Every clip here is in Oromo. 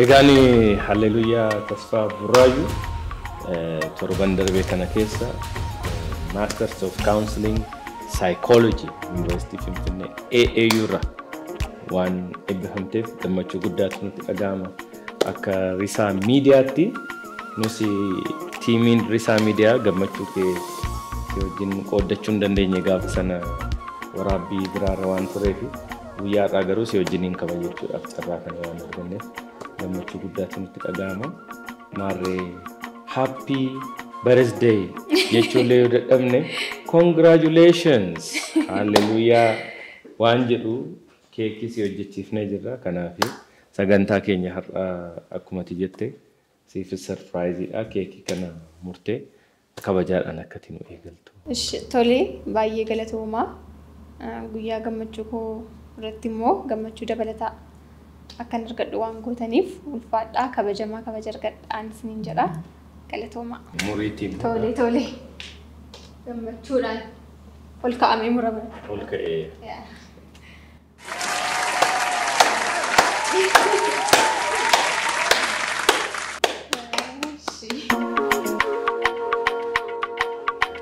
Egaani hallelujah tasfaa burraayu torban darbee kana keessa Masters of Counseling Psychology University Finfinnee AAU irra waan eebbifamteef gammachuu guddaatu nutti dhaga'ama. Akka Risaa Miidiyaatti nusi tiimiin Risaa Miidiyaa gammachuu kee wajjin qooddachuu hin dandeenye gaafa sana waraabbii biraarra waan tureefi guyyaa irraa garuu si wajjiniin kabajachuudhaaf carraa kana waan arganneef gammachuu guddaatu nutti dhaga'ama. Maarree happy birthday jechuullee yoo dadhabne congratulations hallelujah waan jedhu keekii si hojjechiifnee jirra. Kanaaf sagantaa keenya har'a akkuma jette siif surpriseidha. Keekii kana murtee kabajaadhaan akkati nu eegaltu. Tole baay'ee galatoomaa. Guyyaa gammachuu koo irratti immoo gammachuu dabalataa akkan argadhu waan gootaniif ulfaadhaa kabajamaa kabaja argadhaan isiniin jedha. Galatoomaa. Muriitiin. Tole. Gammachuudhaan ol ka'amee murama. Ol ka'ee.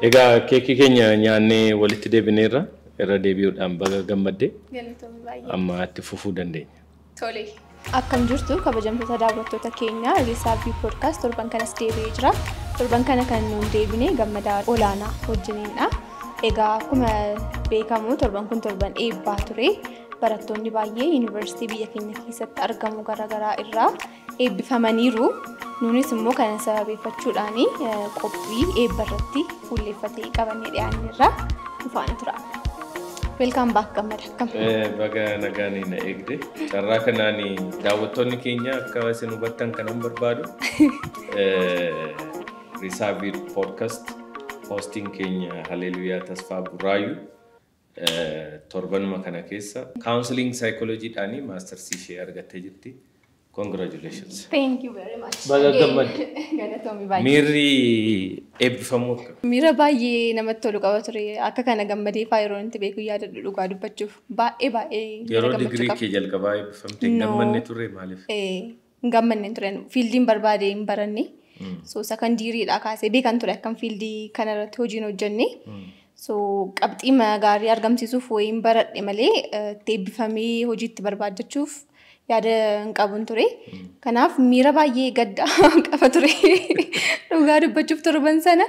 Egaa keekii keenya nyaannee walitti deebineerra. Irra deebi'uudhaan baga gammadde. Galatoomii baay'ee. Amma itti fufuu dandeenya. Tole. Akkam jirtu kabajamtoota daawwattoota keenya Risaa Podcast torban kanas deebi'ee jira. Torban kana kan nuun deebine gammadaa olaanaa wajjiniidha. Egaa akkuma beekamu torban kun torban eebbaa ture. Barattoonni baay'ee yuunivarsiitii biyya keenya keessatti argamu garaagaraa irraa eebbifamaniiru. Nuunis immoo kana sababeeffachuudhaan qophii eebba irratti fuulleeffatee qabannee dhiyaanneerra dhufaan tura. Welcome back gammada. Baga nagaanii na eegde. Carraa kanaan daawwattoonni keenya akka isin hubattan kanan barbaadu. Risaa Podcast hosting keenya hallelujah tasfaa burraayu torbanuma kana keessa counseling psychology dhaani masters ishee argattee jirti. Congratulations. Thank you very much. Baga gammadde. Galatoomii baay'ee. Miirri eebbifamuu akka. Miira baay'ee namatti tolu qaba ture. Akka kana gammadee faayiroon itti beeku yaadadhu dhugaa dubbachuuf. Baay'ee. Yeroo digrii kee jalqabaa eebbifamte gammanne turre maaliif? Gammanne ture. Fiildiin barbaade hin baranne. So sekondiiriidhaa kaasee beekan ture akkam fiildii kanarratti hojiin hojjenne. So qabxii gaarii argamsiisuuf wayiin baradhe malee eebbifamee hojiitti barbaadachuuf yaada hin qabun ture. Kanaaf miira baay'ee gadda qaba ture. Dhugaa dubbachuuf torban sana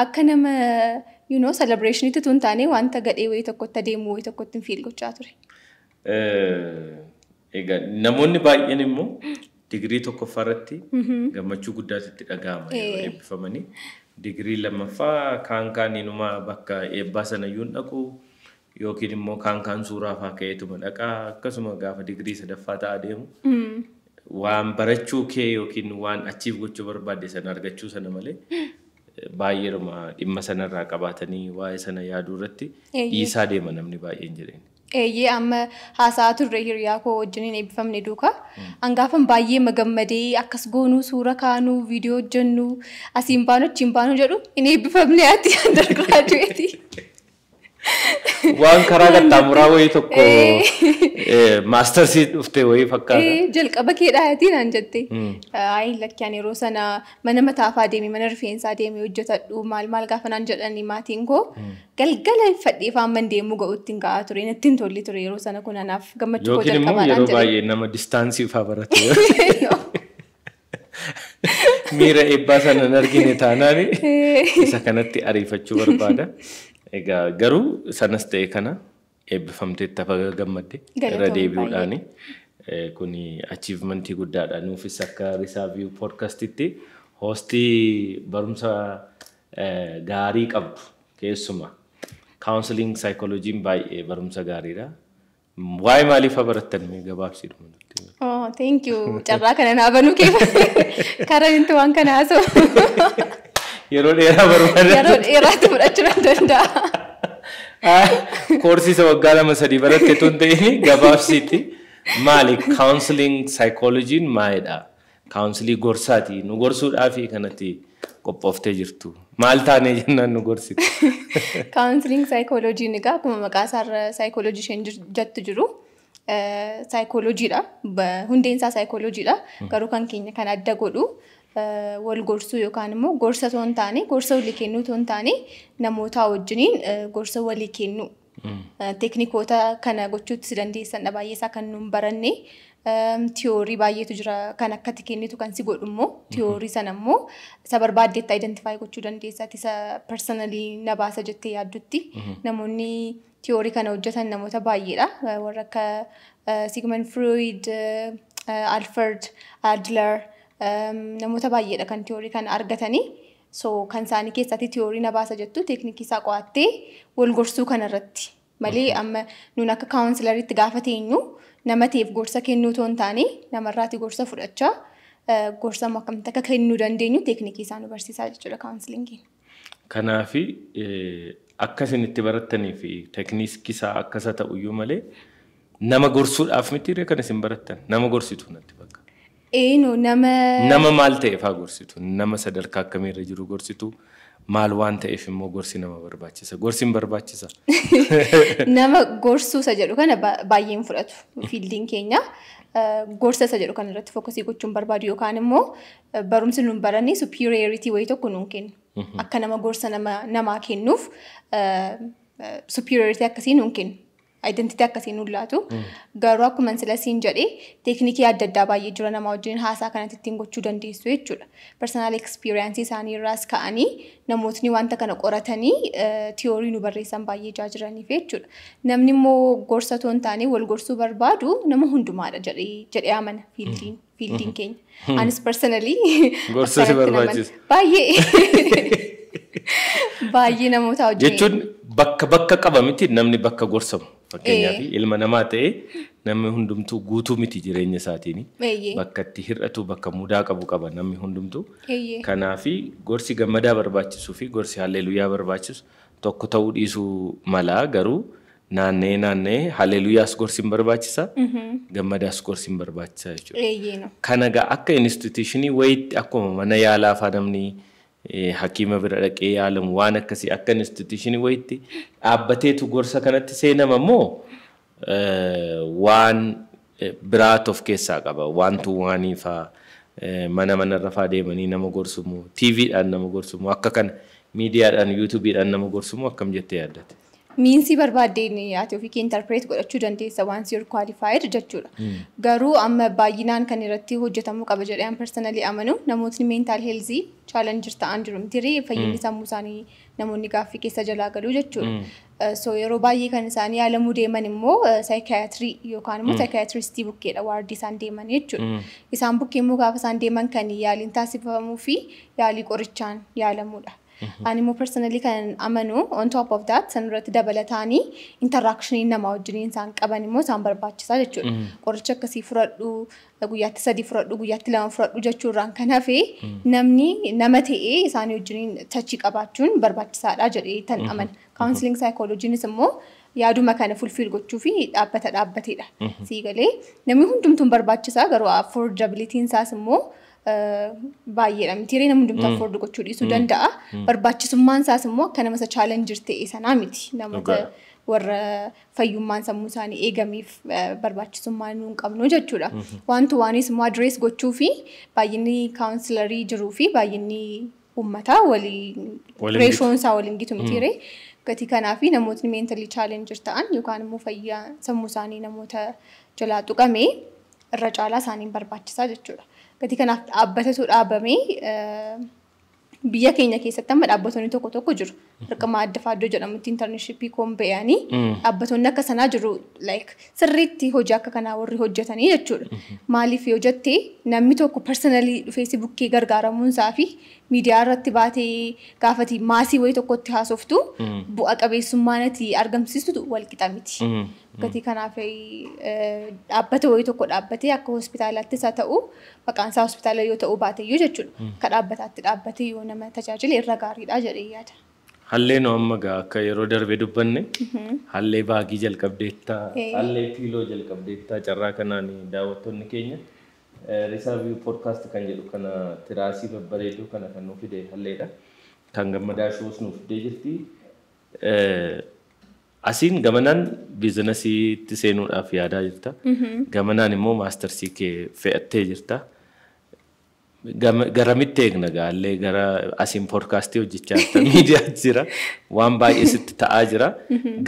akka nama celebrationitti tun taane wanta gadhee wayii tokkotti adeemu wayii tokkotti fiil gochaa ture. Egaa namoonni baay'een immoo digrii tokkoffaa irratti gammachuu guddaatti dhaga'ama yeroo eebbifamanii. Digrii lammaffaa kaan inuma bakka eebbaa sana iyyuu dhaqu yookiin immoo kaan suuraa fa'aa ka'eetuma dhaqaa akkasuma gaafa digrii sadaffaa ta'a deemu waan barachuu kee yookiin waan achiif gochuu barbaadde sana argachuu sana malee baay'eedhuma dhimma sanarraa qabaatanii waa'ee sana yaaduu irratti dhiisaa deema namni baay'een jireenya. Amma haasaa turre hiriyaa koo wajjiniin eebbifamne duuka. Hangaafan baay'ee magammadee akkas goonuu suura kaanuu viidiyoo hojjennu asiin baanu achiin baanu jedhu hin eebbifamne ati undergraduate. Waan karaa qaxxaamuraa wayii tokko maastarsii dhuftee wayii fakkaata. Jalqaba keedhaatii naan jette. Lakkiyaan yeroo sana mana mataafaa deemee mana rifeensaa deemee hojjetadhu maal gaafa naan jedhanii maatiin koo galgala fadhee faamman deemuu ga'uutti hin ga'aa ture. Natti hin tolli ture yeroo sana kun anaaf gammachuu koo jalqabaadhaan jedhe. Yookiin immoo yeroo baay'ee nama distaansii fa'aa barate. Miira eebbaa sana hin argine taanaan isa kanatti ariifachuu barbaada. Egaa garuu sanas ta'e kana eebbifamtee tafa gammadde irra deebi'uudhaan kuni achievementii guddaadha. Nuufis akka Risaa Podcastitti hostii barumsa gaarii qabdu keessuma counseling psychology baay'ee barumsa gaariidha. Waa'ee maaliif barattan gabaabsiidhuma? Thank you. Carraa kana naa banuu keef karaa intu waan kana haasa'u. Yeroo dheeraa barbaada. Yeroo dheeraatti fudhachuu danda'a. Koorsii waggaa 2-3 baratte tun ta'e gabaabsiitti maali counseling psychology maalidha? Counseling gorsaati. Nu gorsuudhaaf kanatti qophooftee jirtu. Maal taanee jennaan nu gorsiti? Counseling psychology egaa akkuma maqaa isaarra psychology isheen jettu jiru. saayikooloojiidha. Hundeen isaa saayikooloojiidha. Garuu kan keenya kan adda godhu wal gorsuu yookaan immoo gorsa osoo hin taane gorsa walii kennuu osoo hin taane namoota wajjiniin gorsa walii kennuu. Teeknikoota kana gochuutti dandeessan baay'eesaa kan nuun baranne. Tiyoorii baay'eetu jira kan akkatti kennitu kan si godhu immoo tiyoorii sana immoo isa barbaaddeetti identify gochuu dandeessaati isa personally na baasa jettee yaaddutti namoonni tiyoorii kana hojjetan namoota baay'eedha warra akka Sigmund Freud, Alfred Adler namoota baay'eedha kan tiyoorii kana argatanii so kan isaanii keessatti tiyoorii na baasa jettu teeknikii isaa qo'attee wal gorsuu kanarratti malee amma nuun akka kaawunsilariitti gaafa teenyu nama ta'eef gorsa kennuu osoo hin taane namarraati gorsa fudhachaa gorsa akkamitti akka kennuu dandeenyu teeknikii isaa nu barsiisaa jechuudha kaawunsilingiin. Kanaafi akka isin itti barattanii fi teeknikii isaa akkasa ta'uyyuu malee nama gorsuudhaaf miti kan isin barattan nama gorsitu natti bakka. Nama maal ta'eefaa gorsitu nama sadarkaa akkamiirra jiru gorsitu. Maal waan ta'eef immoo gorsi nama barbaachisa. Gorsi hin barbaachisa. Nama gorsuu isa jedhu kana baay'een fudhatu fiildiin keenya. Gorsa isa jedhu kana irratti fokusii gochuun barbaadu yookaan immoo barumsi nuun baranne superiority wayii tokko nuun kennu. Akka nama gorsa namaa kennuuf superiority akkasii nuun kennu. Identity akkasii nuun laatu. Garuu akkuma sila siin jedhee teeknikii adda addaa baay'ee jira nama wajjin haasaa kanatti ittiin gochuu dandeessu jechuudha. Personal experience isaanii irraas ka'anii namootni wanta kana qoratanii tiyoorii nu barreessan baay'ee jiraniif jechuudha. Namni immoo gorsa osoo hin taane wal gorsuu barbaadu nama hundumaadha jedhee amana fiildiin keenya. Anis personally gorsa si barbaachisa. Baay'ee namoota wajjin. Jechuun bakka qaba miti namni bakka gorsamu. Fakkeenyaaf ilma namaa ta'ee namni hundumtuu guutuu miti jireenya isaatiin bakka itti hir'atu bakka mudaa qabu qaba namni hundumtuu. Kanaafi gorsi gammadaa barbaachisuu fi gorsi halleluuyaa barbaachisu tokko ta'uu dhiisuu mala garuu naannee halleluuyaas gorsi hin barbaachisa gammadaas gorsi hin barbaachisa jechuudha. Kana gaa akka instituushinii wayiitti akkuma mana yaalaa fa'aa namni hakiima bira dhaqee yaalamu waan akkasii akka instituushinii wayiitti dhaabbateetu gorsa kanatti seenama immoo waan biraat of keessaa qaba wantu waaniifaa manarra fa'aa deemanii nama gorsumu TVdhaan nama gorsumu akka kana miidiyaadhaan yuutuubiidhaan nama gorsumu akkam jettee yaaddate. Miinsi barbaadeen yaate ofii kee interpret godhachuu dandeessa once you're qualified jechuudha. Garuu amma baay'inaan kan irratti hojjetamuu qaba jedhee personally amanu namootni mental health challenge ta'an jiru miti fayyinni sammuu isaanii namoonni gaaffii keessa jalaa galuu jechuudha. So yeroo baay'ee kan isaanii yaalamuu deeman immoo psychiatry yookaan immoo psychiatristii bukkeedha waardii isaan deeman jechuudha. Isaan bukkee immoo gaafa isaan deeman kan yaaliin taasifamuu fi yaalii qorichaan yaalamuudha. Ani immoo personally kan amanu on top of that sanirratti dabalataanii interaction nama wajjin isaan qaban immoo isaan barbaachisaa jechuudha. Qoricha akkasii fudhadhu guyyaatti 3 fudhadhu guyyaatti 2 fudhadhu jechuurraan kan hafe namni nama ta'ee isaan wajjin touchii qabaachuun barbaachisaadha jedhee tan aman. Counseling psychologynis immoo yaaduma kana fulfill gochuu fi dhaabbateedha. Siigalee namni hundumtuun barbaachisaa garuu affordability isaas immoo baay'eedha miti namni hundumtuu afford gochuu dhiisuu danda'a. Barbaachisummaan isaas immoo akka nama isa challenge ta'e sanaa miti namoota warra fayyummaan sammuu isaanii eegameef barbaachisummaa nuun qabnu jechuudha. Wantu waanis immoo address gochuu fi baay'inni kaawunsilarii jiruu fi baay'inni uummataa reeshoon isaa waliin gitu miti gatii kanaafi namootni mentally challenge ta'an yookaan immoo fayyaa sammuu isaanii namoota jalaa tuqame irra caalaa isaaniin barbaachisaa jechuudha. Gatii kanaaf dhaabbatatu dhaabamee biyya keenya keessatti amma dhaabbatonni tokko jiru. Dirqama adda faaddoo jedhamutti intarneeshipii koombeeyanii dhaabbatonni akka sanaa jiru like sirriitti hojii akka kanaa warri hojjetanii jechuudha. Maaliif yoo jettee namni tokko personally dhufee bukkee gargaaramuun isaa fi miidiyaa irratti baatee gaafati maasii wayii tokkotti haasoftu bu'a qabeessummaan ati argamsiistu wal qixa miti. Gatii kanaaf dhaabbata wayii tokko dhaabbatee akka hospitaalaattis haa ta'u maqaan isaa hospitaala yoo ta'uu baateyyuu jechuudha. Ka dhaabbataatti dhaabbatee yoo nama tajaajila irra gaariidha jedhee yaada. Hallee nu amma akka yeroo darbee dubbanne hallee baagii jalqabdeettaa hallee kiiloo jalqabdeettaa carraa kanaan daawwattoonni keenya Risaaviyuu podcast kan jedhu kana tiraasii babbareeduu kana kan nuuf fide halleedha. Kan gammadaa shoos nuuf fidee jirti. Asiin gamanaan biizinasiitti seenuudhaaf yaadaa jirta. Gamanaan immoo maastarsii kee fe'attee jirta. Garamitti eegna gaallee gara asiin poodkaastii hojjechaa jirta. Miidiyaa jira. Waan baay'ee sitti ta'aa jira.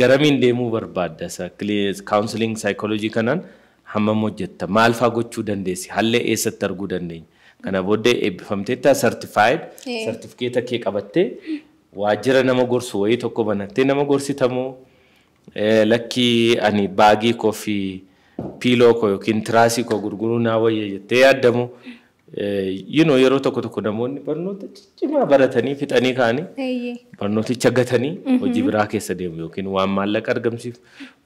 Garamiin deemuu barbaadda. Kaawunsiliing saayikooloojii kanaan hammam hojjetta? Maal fa'aa gochuu dandeessi? Hallee eessatti arguu dandeenya? Kana booddee eebbifamteetta sartifikeeta kee qabattee waajjira nama gorsu wayii tokko banattee nama gorsitamoo lakkii ani baagii koo fi piiloo koo yookiin tiraasii koo gurguruu naa wayya jettee yaaddamu. Yeroo tokko namoonni barnoota ciccimaa baratanii fixanii ka'anii barnooticha gatanii hojii biraa keessa deemu yookiin waan maallaqa argamsiisu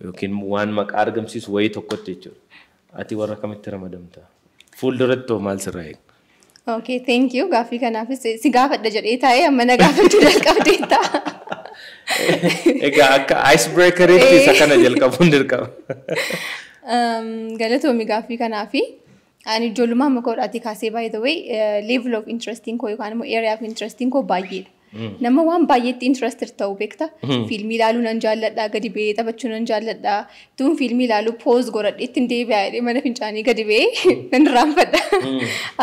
yookiin waan maqaa argamsiisu wayii tokkotti jechuudha. Ati warra kamitti ramadamta? Fuulduratti maal sirraa eegna? Okay, thank you. Gaaffii kanaafis si gaafadha jedhee taa'ee amma na gaafachuu jalqabdee ta'a. Egaa akka icebreakeriitti isa kana jalqabuun dirqama. Galatoomii gaaffii kanaafi ani ijoollummaa amma koodhaatii kaasee by the way level of interesting koo yookaan immoo area of interesting koo baay'eedha. Nama waan baay'eetti interested ta'uu beekta. Fiilmii ilaaluu nan jaalladha, gadi ba'ee taphachuu nan jaalladha. Tuun fiilmii ilaaluu pooz godhadhee ittiin deebi'aa mana fincaanii gadi ba'ee nan raanfadha.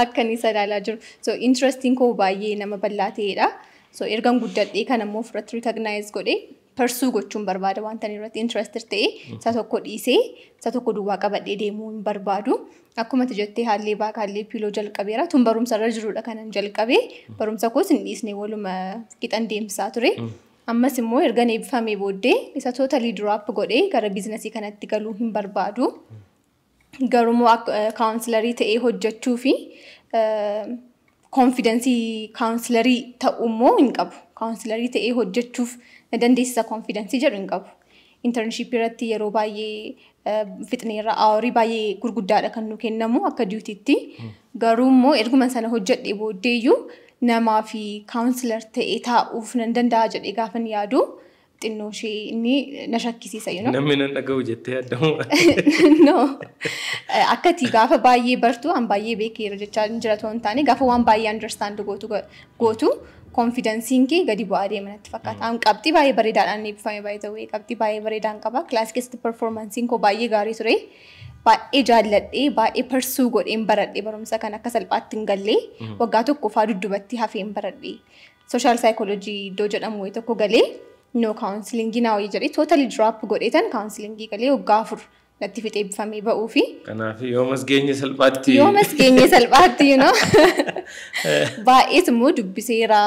Akkan isa ilaalaa jiru. So interesting koo baay'ee nama bal'aa ta'edha. So ergan guddadhee kan ammoo ofirratti recognize godhee pursue gochuun barbaada wanta irratti interested ta'e isa tokko dhiisee isa tokko duwwaa qabadhee deemuu hin barbaadu. Akkuma jettee haallee baaka haallee piiloo jalqabeera tun barumsa irra jirudha kanan jalqabee barumsa koos hin dhiisne waluma qixan deemsaa ture. Ammas immoo ergan eebbifamee booddee isa totally drop godhee gara biizinasii kanatti galuu hin barbaadu. Garuu kaawunsilarii ta'ee hojjechuu fi konfidensii kaawunsilarii ta'ummoo hin qabu. Kaawunsilarii ta'ee hojjechuuf na dandeessisa konfidensii jedhu hin qabu. Internship irratti yeroo baay'ee fixneerra awurii baay'ee gurguddaadha kan nu kennamu akka duutiitti. Garuu immoo erguma sana hojjedhee booddeeyyuu namaa fi kaawunsilar ta'ee taa'uuf nan danda'a jedhee gaafan yaadu xinnoo ishee inni na shakkisiisa. Namni nan dhaga'u jettee yaaddamu. No. Akkati gaafa baay'ee bartu waan baay'ee beekeera jechaa jira ta'uu hin taane gaafa waan baay'ee understand gootu konfidensiin kee gadi bu'aa deemanatti fakkaata. An qabxii baay'ee bareedaadhaan eebbifame by the way qabxii baay'ee bareedaan qaba. Kilaasii keessatti performansiin koo baay'ee gaarii ture. Baay'ee jaalladhee baay'ee pursuu godheen baradhee barumsa kan akka salphaatti hin gallee waggaa tokko faa duddubatti hafeen baradhee. Social psychology iddoo jedhamu wayii tokko galee no counselingii naa wayii jedhee totally drop godheetan counselingii galee waggaa 4 natti fixee eebbifamee ba'uu fi. Kanaaf yoomas geenye salphaatti. Yoomas geenye salphaatti baay'ees immoo dubbiseera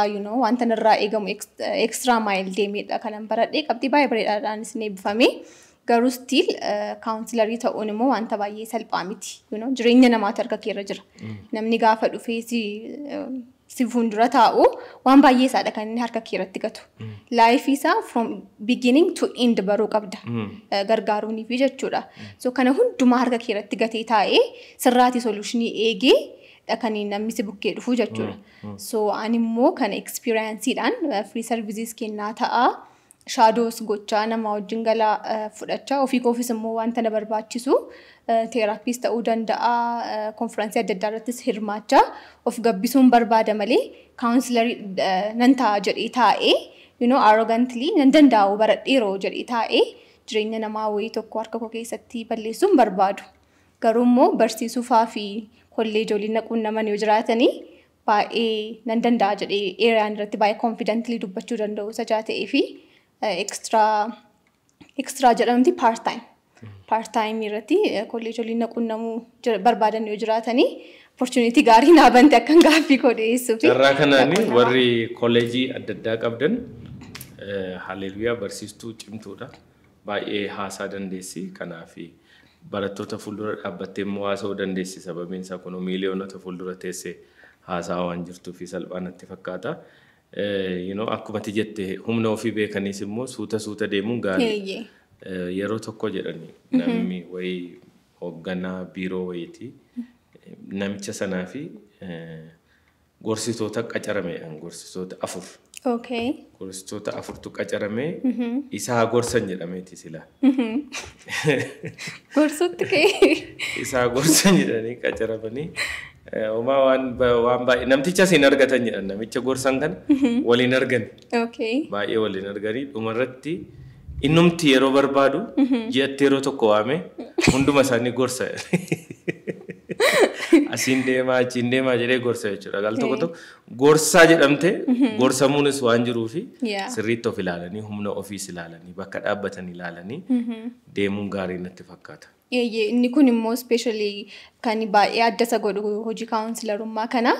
wanta narraa eegamu extra mile deemeedha kanan baradhee qabxii baay'ee bareedaadhaanis ni eebbifamee. Garuu still kaawunsilarii ta'uun immoo wanta baay'ee salphaa miti. Jireenya namaatu harka keerra jira. Namni gaafa dhufee si fuuldura taa'u waan baay'ee isaadha kan inni harka keerratti gatu. Life isaa from beginning to end baruu qabda. Gargaaruunii fi jechuudha. So kana hundumaa harka keerratti gatee taa'ee sirraati solutionii eegee kan namni si bukkee dhufu jechuudha. So ani immoo kana experienceedhaan free services kennaa ta'a. Shadows gochaa nama wajjin galaa fudhachaa ofii koofis immoo wanta na barbaachisu teeraapis ta'uu danda'a konfiraansii adda addaa irrattis hirmaachaa of gabbisuun barbaada malee kaawunsilarii nan ta'a jedhee taa'ee arrogantly nan danda'u baradheeroo jedhee taa'ee jireenya namaa wayii tokko harka koo keessatti balleessuun barbaadu. Garuu immoo barsiisuufaa fi kolleejii waliin naquun naman yoo jiraatanii baay'ee nan danda'a jedhee eeriyaan irratti baay'ee confidently dubbachuu danda'u sajaa ta'ee fi extra jedhamti part time irratti kolleejii waliin naquun namuu barbaadan yoo jiraatanii opportunity gaarii naa bante akkan gaaffii koo dhiyeessuu fi. Carraa kanaan warri kolleejii adda addaa qabdan haleluyaa barsiistuu cimtuudha. Baay'ee haasaa dandeessi. Kanaaf barattoota fuuldura dhaabbattee immoo haasa'uu dandeessi. Sababiin isaa kun miiliyoonota fuuldura teessee haasaa waan jirtuu fi salphaanatti fakkaata. Akkuma jette humna ofii beekaniis immoo suuta deemuun gaarii. Yeroo tokko jedhani namni wayii hoogganaa biiroo wayiiti. Namicha sanaa fi gorsitoota qacaramedhaan gorsitoota 4. Okay. Gorsitoota 4tu qacaramee isaa gorsan jedhameeti sila. Gorsutti kee. Isaa gorsan jedhanii qacaramanii. Oma waan baay'ee namticha siin argatan jedhan namicha gorsan kan waliin argan. Okay. Baay'ee waliin arganii dhumarratti innumti yeroo barbaadu ji'atti yeroo tokko waame hunduma isaanii gorsa. Asiin deemaa achiin deemaa jedhee gorsa jechuudha. Gal tokko tokko gorsaa jedhamte gorsamuunis waan jiruufi sirriitti of ilaalanii humna ofiis ilaalanii bakka dhaabbatan ilaalanii deemuun gaarii natti fakkaata. Inni kun immoo especially kan baay'ee adda isa godhu hojii kaawunsilarummaa kana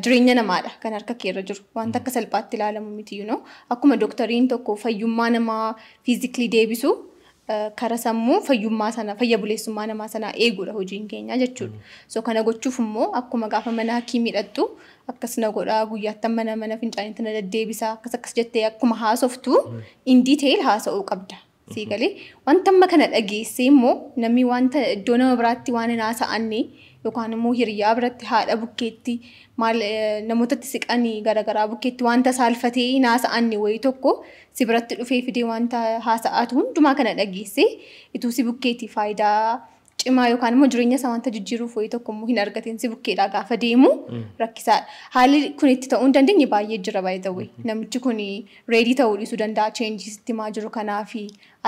jireenya namaadha kan harka keerra jiru wanta akka salphaatti ilaalamu miti akkuma doktariin tokko fayyummaa namaa physically deebisu kara sammuu fayyummaa sana fayya buleessummaa namaa sana eeguudha hojiin keenya jechuudha. So kana gochuuf immoo akkuma gaafa mana hakiimii dhaqxu akkas na godhaa guyyaatti mana fincaanitti na deddeebisa akkas jettee akkuma haasoftu in detail haasa'uu qabda. Siigalee wanta amma kana dhageessee immoo namni wanta iddoo nama biraatti waan haasa'anne yookaan immoo hiriyaa biratti haadha bukkeetti maal namootatti siqanii garagaraa bukkeetti wanta saalfatee haasa'anne wayii tokko si biratti dhufee fidee wanta haasa'atu hundumaa kana dhageessee ituu si bukkeetti faayidaa cimaa yookaan immoo jireenya isaa wanta jijjiiruuf wayii tokko immoo hin argatiin si bukkeedhaa gaafa deemu rakkisaadha. Haalli kun itti ta'uu hin dandeenye baay'ee jira baay'ee namichi kun reedii ta'uu dhiisuu danda'a cheenjisitti maa jiru kanaaf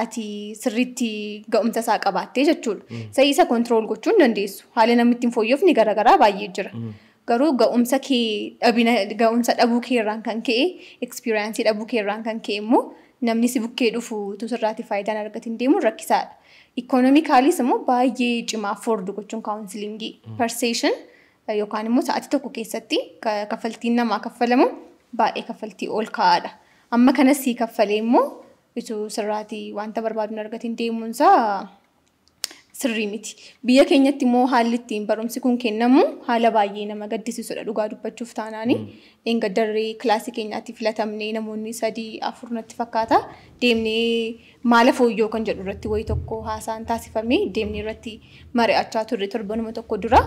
ati sirriitti ga'umsa isaa qabaattee jechuudha. Isa kontirool gochuu hin dandeessu. Haala namni ittiin fooyyofni garaagaraa baay'ee jira. Garuu ga'umsa dhabuu kee irraan kan ka'e ekspiriyaansii dhabuu kee irraan kan ka'e immoo namni si bukkee dhufu sirraatti faayidaan argatiin deemuun rakkisaadha. Ikonomikaalis immoo baay'ee cimaa fordu gochuun kaawunsilingii perseeshin yookaan immoo sa'aatii tokko keessatti kaffaltiin namaa kaffalamu baay'ee kaffaltii ol ka'aadha. Amma kanas sii kaffalee immoo ituu sirraatti wanta barbaaduun argatiin deemuunsaa sirrii miti. Biyya keenyatti immoo haalli ittiin barumsi kun kennamu haala baay'ee nama gaddisiisudha dhugaa dubbachuuf taanaani. Eega darree kilaasii keenyaatti filatamnee namoonni 3-4 natti fakkaata deemnee maala fooyyoo kan jedhu irratti wayii tokko haasaan taasifamee deemnee irratti mari'achaa turre torbanuma tokko dura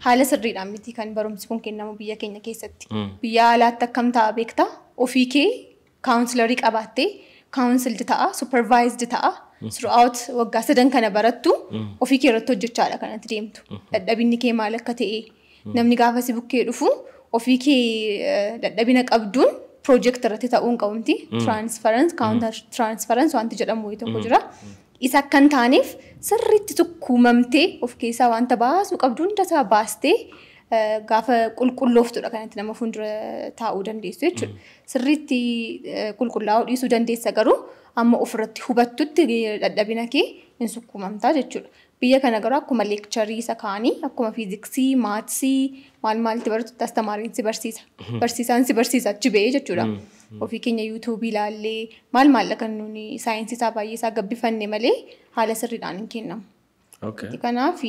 haala sirriidhaan miti kan barumsi kun kennamu biyya keenya keessatti. Biyya alaatti akkam ta'a beektaa ofii kee kaawunsilarii qabaattee kaawunsildi ta'a supervised ta'a. Throughout waggaa 7 kana barattu ofii kee irratti hojjechaadha kanatti deemtu. Dadhabinni kee maal akka ta'e namni gaafa si bukkee dhufu ofii kee dadhabina qabduun project irratti ta'uun qabumti. Transference, counter transference wanti jedhamu wayii tokko jira. Isa akka hin taaneef sirriitti tukkuumamtee of keessaa wanta baasuu qabdu hundasaa baastee gaafa qulqullooftudha kanatti nama fuuldura taa'uu dandeessu jechuudha. Sirriitti qulqullaa'uu dhiisuu dandeessa garuu amma ofirratti hubattutti dadhabina kee hin sukkuumamtaa jechuudha. Biyya kana garuu akkuma leekcharii isa kaanii akkuma fiiziksii, maatsii maalti barattutti astamaariin si barsiisa. Barsiisaan si barsiisa achi ba'ee jechuudha. Ofii keenya yuutuubii ilaallee maal kan nuuni saayinsii isaa baay'ee isaa gabbifanne malee haala sirriidhaan hin kennamu. Kanaaf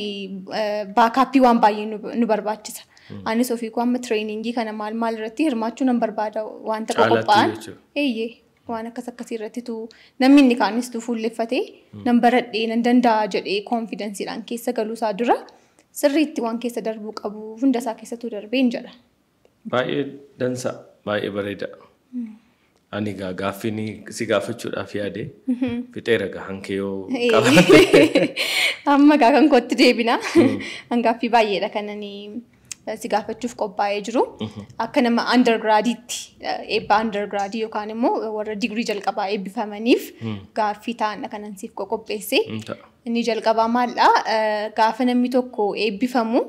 baakaappii waan baay'ee nu barbaachisa. Anis ofii koo amma tireeningii kana maal irratti hirmaachuu nan barbaada wanta qophaa'an. Waan akkasii irrattitu namni inni kaanis fuulleffatee nan baradhee nan danda'a jedhee koonfidensiidhaan keessa galuusaa dura sirriitti waan keessa darbuu qabu hundasaa keessattuu darbeen jedha. Baay'ee dansa baay'ee bareeda. Ani gaaffiin si gaafachuudhaaf yaade fixeera hankee yoo qabaate. Amma kan kootti deebina. Hangaaffii baay'eedha kan ani si gaafachuuf qophaa'ee jiru. Akka nama undergraadiitti eebba undergraadii yookaan immoo warra digirii jalqabaa eebbifamaniif gaaffii ta'an kanan siif qopheesse. Inni jalqabaa maaldhaa gaafa namni tokko eebbifamu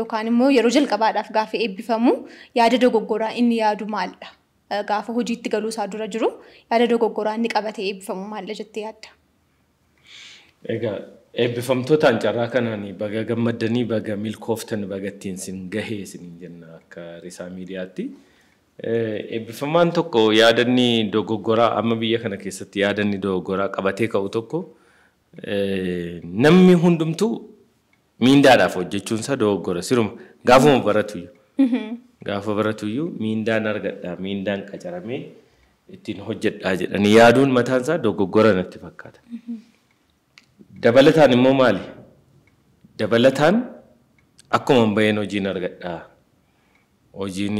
yookaan immoo yeroo jalqabaadhaaf gaafa eebbifamu yaada dogoggoraa inni yaadu maaldha? Gaafa hojiitti galuusaa dura jiru yaada dogoggoraa inni qabatee eebbifamu maaldha jettee yaadda? Egaa eebbifamtootaan carraa kanaan baga gammaddanii baga milkooftan baga ittiin sin gahee isin jenna akka risaa miidiyaatti. Eebbifamaan tokko yaadanni dogoggoraa amma biyya kana keessatti yaadanni dogoggoraa qabatee ka'u tokko namni hundumtuu miindaadhaaf hojjechuunsaa dogoggora siruma gaafuma baratuyyuu. Gaafa baratuyyuu miindaan argadhaa miindaan qacaramee ittiin hojjedhaa jedhanii yaaduun mataansaa dogoggora natti fakkaata. Dabalataan immoo maali? Dabalataan akkuma baheen hojiin argadhaa. Hojiin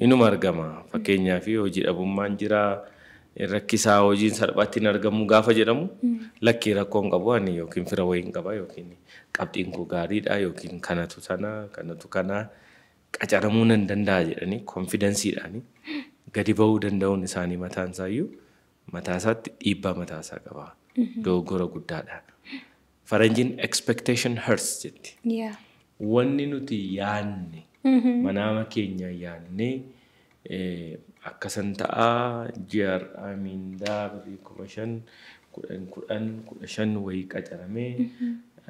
inuma argama. Fakkeenyaaf hojii dhabummaan jira. Rakkisaa hojiin salphaatti hin argamu gaafa jedhamu lakkii rakkoon qabu ani yookiin fira wayiin qaba yookiin qabxiin koo gaariidha yookiin kanatu kana qacaramuu nan danda'a jedhanii konfidensiidhaan gadi bahuu danda'uun isaanii mataansaayyuu mataasaatti dhiibbaa mataasaa qaba. Dogoggora guddaadha. Faranjiin expectation hurts jetti. Wanni nuti yaanne manaama keenya yaanne akkasan ta'aa ji'a mindaa 15,000 wayii qacaramee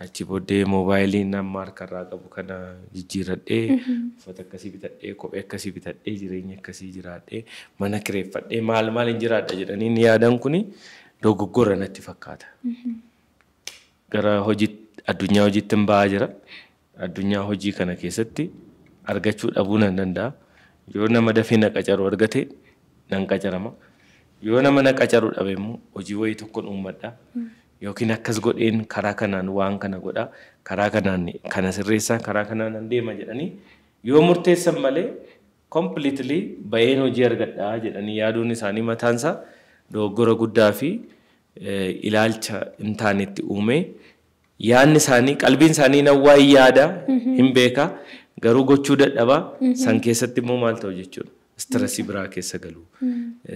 achi booddee moobaayilii nama harkarraa qabu kana jijjiiradhee uffata akkasii bitadhee kophee akkasii bitadhee jireenya akkasii jiraadhee mana kireeffadhee maal hin jiraadha jedhanii yaadan kuni dogoggora natti fakkaata. Gara addunyaa hojiitti hin ba'aa jira. Addunyaa hojii kana keessatti argachuu dhabuu nan danda'a. Yoo nama dafee na qacaru argate nan qacarama. Yoo nama na qacaru dhabe immoo hojii wayii tokkoon uummadha. Yookiin akkas godheen karaa kanaan waan kana godha. Karaa kanaan kana sirreessaa karaa kanaan deema jedhanii yoo murteessan malee completely baheen hojii argadhaa jedhanii yaaduun isaanii mataansaa dogoggora guddaa fi ilaalcha hin taanetti uume. Yaanni isaanii qalbiin isaanii nawwaa yaada hin beeka garuu gochuu dadhabaa san keessatti immoo maal ta'u jechuudha. Stressii biraa keessa galu.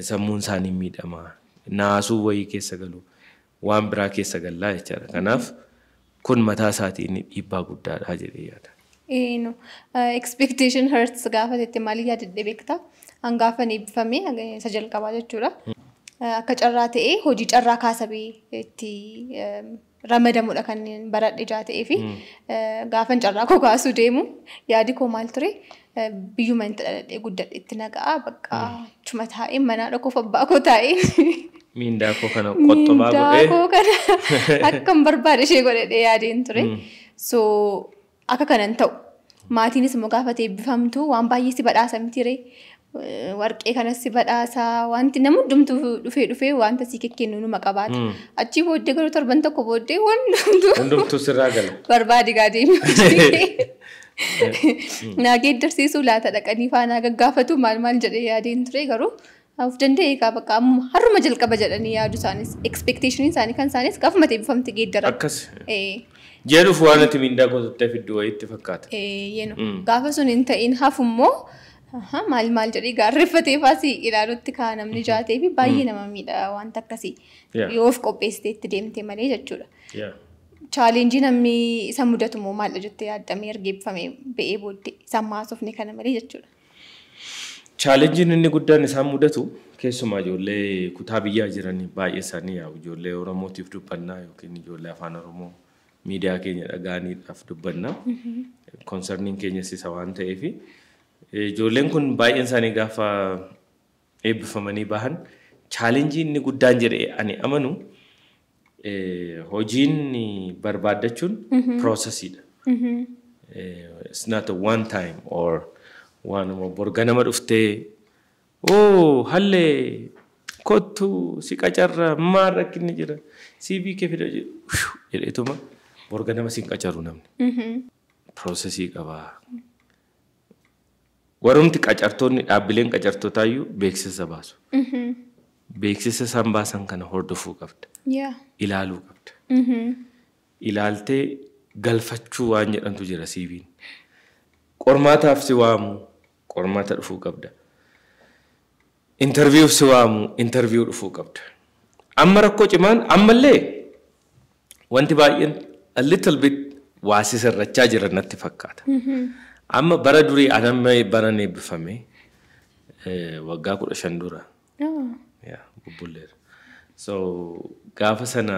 Sammuun isaanii miidhama. Naasuu wayii keessa galu. Waan biraa keessa gallaa jechaadha. Kanaaf kun mataa isaatiin dhiibbaa guddaadha jedhee yaada. Expectation hurts gaafa jettee maaliif yaadde beektaa? Hangaafa eebbifamee isa jalqabaa jechuudha. Akka carraa ta'ee hojii carraa kaasabee itti ramadamudha kan baradhe jaa ta'ee fi gaafan carraa koo kaasuu deemu yaadi koo maal ture biyyuma itti dhaladhee guddadhe itti naqaa bakka chuma taa'ee manaa dhaqoof abbaa koo taa'ee miindaa koo kana qoxxobaa godhee miindaa koo kana akkam barbaade ishee godhedhee yaadeen ture. So akka kanan ta'u maatiinis immoo gaafate eebbifamtu waan baay'ee si badhaasa miti ree. Warqee kanas si badhaasaa wanti nama hundumtuu dhufee wanta si kennu numa qabaata. Achi booddee garuu torban tokko booddee hundumtuu sirraa gala. Barbaade gaadeemi. Naa geeddarsiisuu laata dhaqanii faanaa gaggaafatu maal jedhee yaadeen ture garuu of danda'e bakka harruma jalqaba jedhanii yaadu isaanis expectation isaanii kan isaanis gaafuma eebbifamte geeddaran. Akkas. Jedhuuf waan ati miindaa gootuttee fiddu wayiitti fakkaata. Gaafa sun hin ta'in hafummoo maal jedhee gaarreeffatee faasii ilaalutti kaa namni jaatee fi baay'ee nama miidha wanta akkasii yoo of qopheessitee itti deemte malee jechuudha. Chaalenjii namni isa mudatu moo maal jettee yaaddamee ergeeffamee ba'ee booddee sammaasofne kana malee jechuudha. Chaalenjiin inni guddaan isaan mudatu keessumaa ijoollee kutaa biyyaa jiran baay'ee isaanii yaa'u ijoollee Oromootiif dubbannaa yookiin ijoollee afaan Oromoo miidiyaa keenya dhagaaniidhaaf dubbannaa. Konserniin keenyas isa waan ta'eef ijoolleen kun baay'een isaanii gaafa eebbifamanii bahan chaalenjii inni guddaan jedhee ani amanu hojiin barbaaddachuun piroosesiidha. It's not a one time or waanuma borga nama dhuftee hallee kottu si qacarra maal rakkinni jira CV kee fida jedheetuma borga nama si qacaru namni. Piroosesii qabaa. Warumti qacartoonni dhaabbileen qacartootaayyuu beeksisa baasu. Beeksisa isaan baasan kana hordofuu qabda. Ilaaluu qabda. Ilaaltee galfachuu waan jedhantu jira CV'n. Qormaataaf si waamu qormaata dhufuu qabda. Interviewuf si waamu interview dhufuu qabda. Amma rakkoo cimaan ammallee wanti baay'een a little bit waasi sirrachaa jiran natti fakkaata. Amma bara durii anamma baran eebbifame waggaa 15 dura. Bubbulleera. So gaafa sana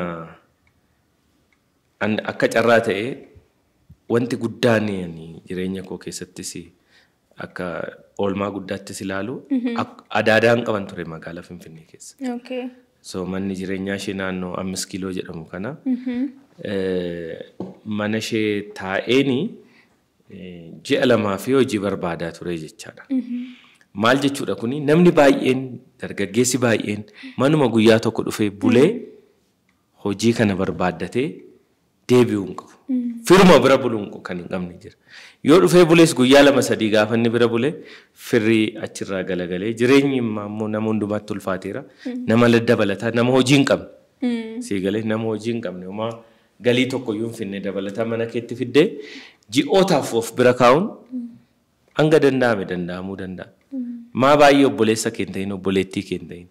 akka carraa ta'e wanti guddaan jireenya koo keessattis akka oolmaa guddaattis ilaalu adaadaan qaban ture magaalaa Finfinnee keessa. So manni jireenyaa ishee naannoo 5 kiiloo jedhamu kana mana ishee taa'eeni ji'a lamaa fi hojii barbaadaa ture jechaadha. Maal jechuudha kuni namni baay'een dargaggeessi baay'een manuma guyyaa tokko dhufee bulee hojii kana barbaaddatee deebi'uu hin qabu. Firuma bira buluun kan hin qabne jira. Yoo dhufee bulees guyyaa 2-3 gaafa inni bira bulee firrii achirraa galagalee jireenyi immoo nama hundumaatti ulfaateera. Nama dabalataa nama hojii hin qabne. Siigalee nama hojii hin qabne homaa galii tokko iyyuu hin finne dabalataa mana keetti fiddee ji'ootaaf of bira kaa'uun hanga danda'amuu danda'a. Maa baay'ee obboleessa kee hin ta'in obboleettii kee hin ta'in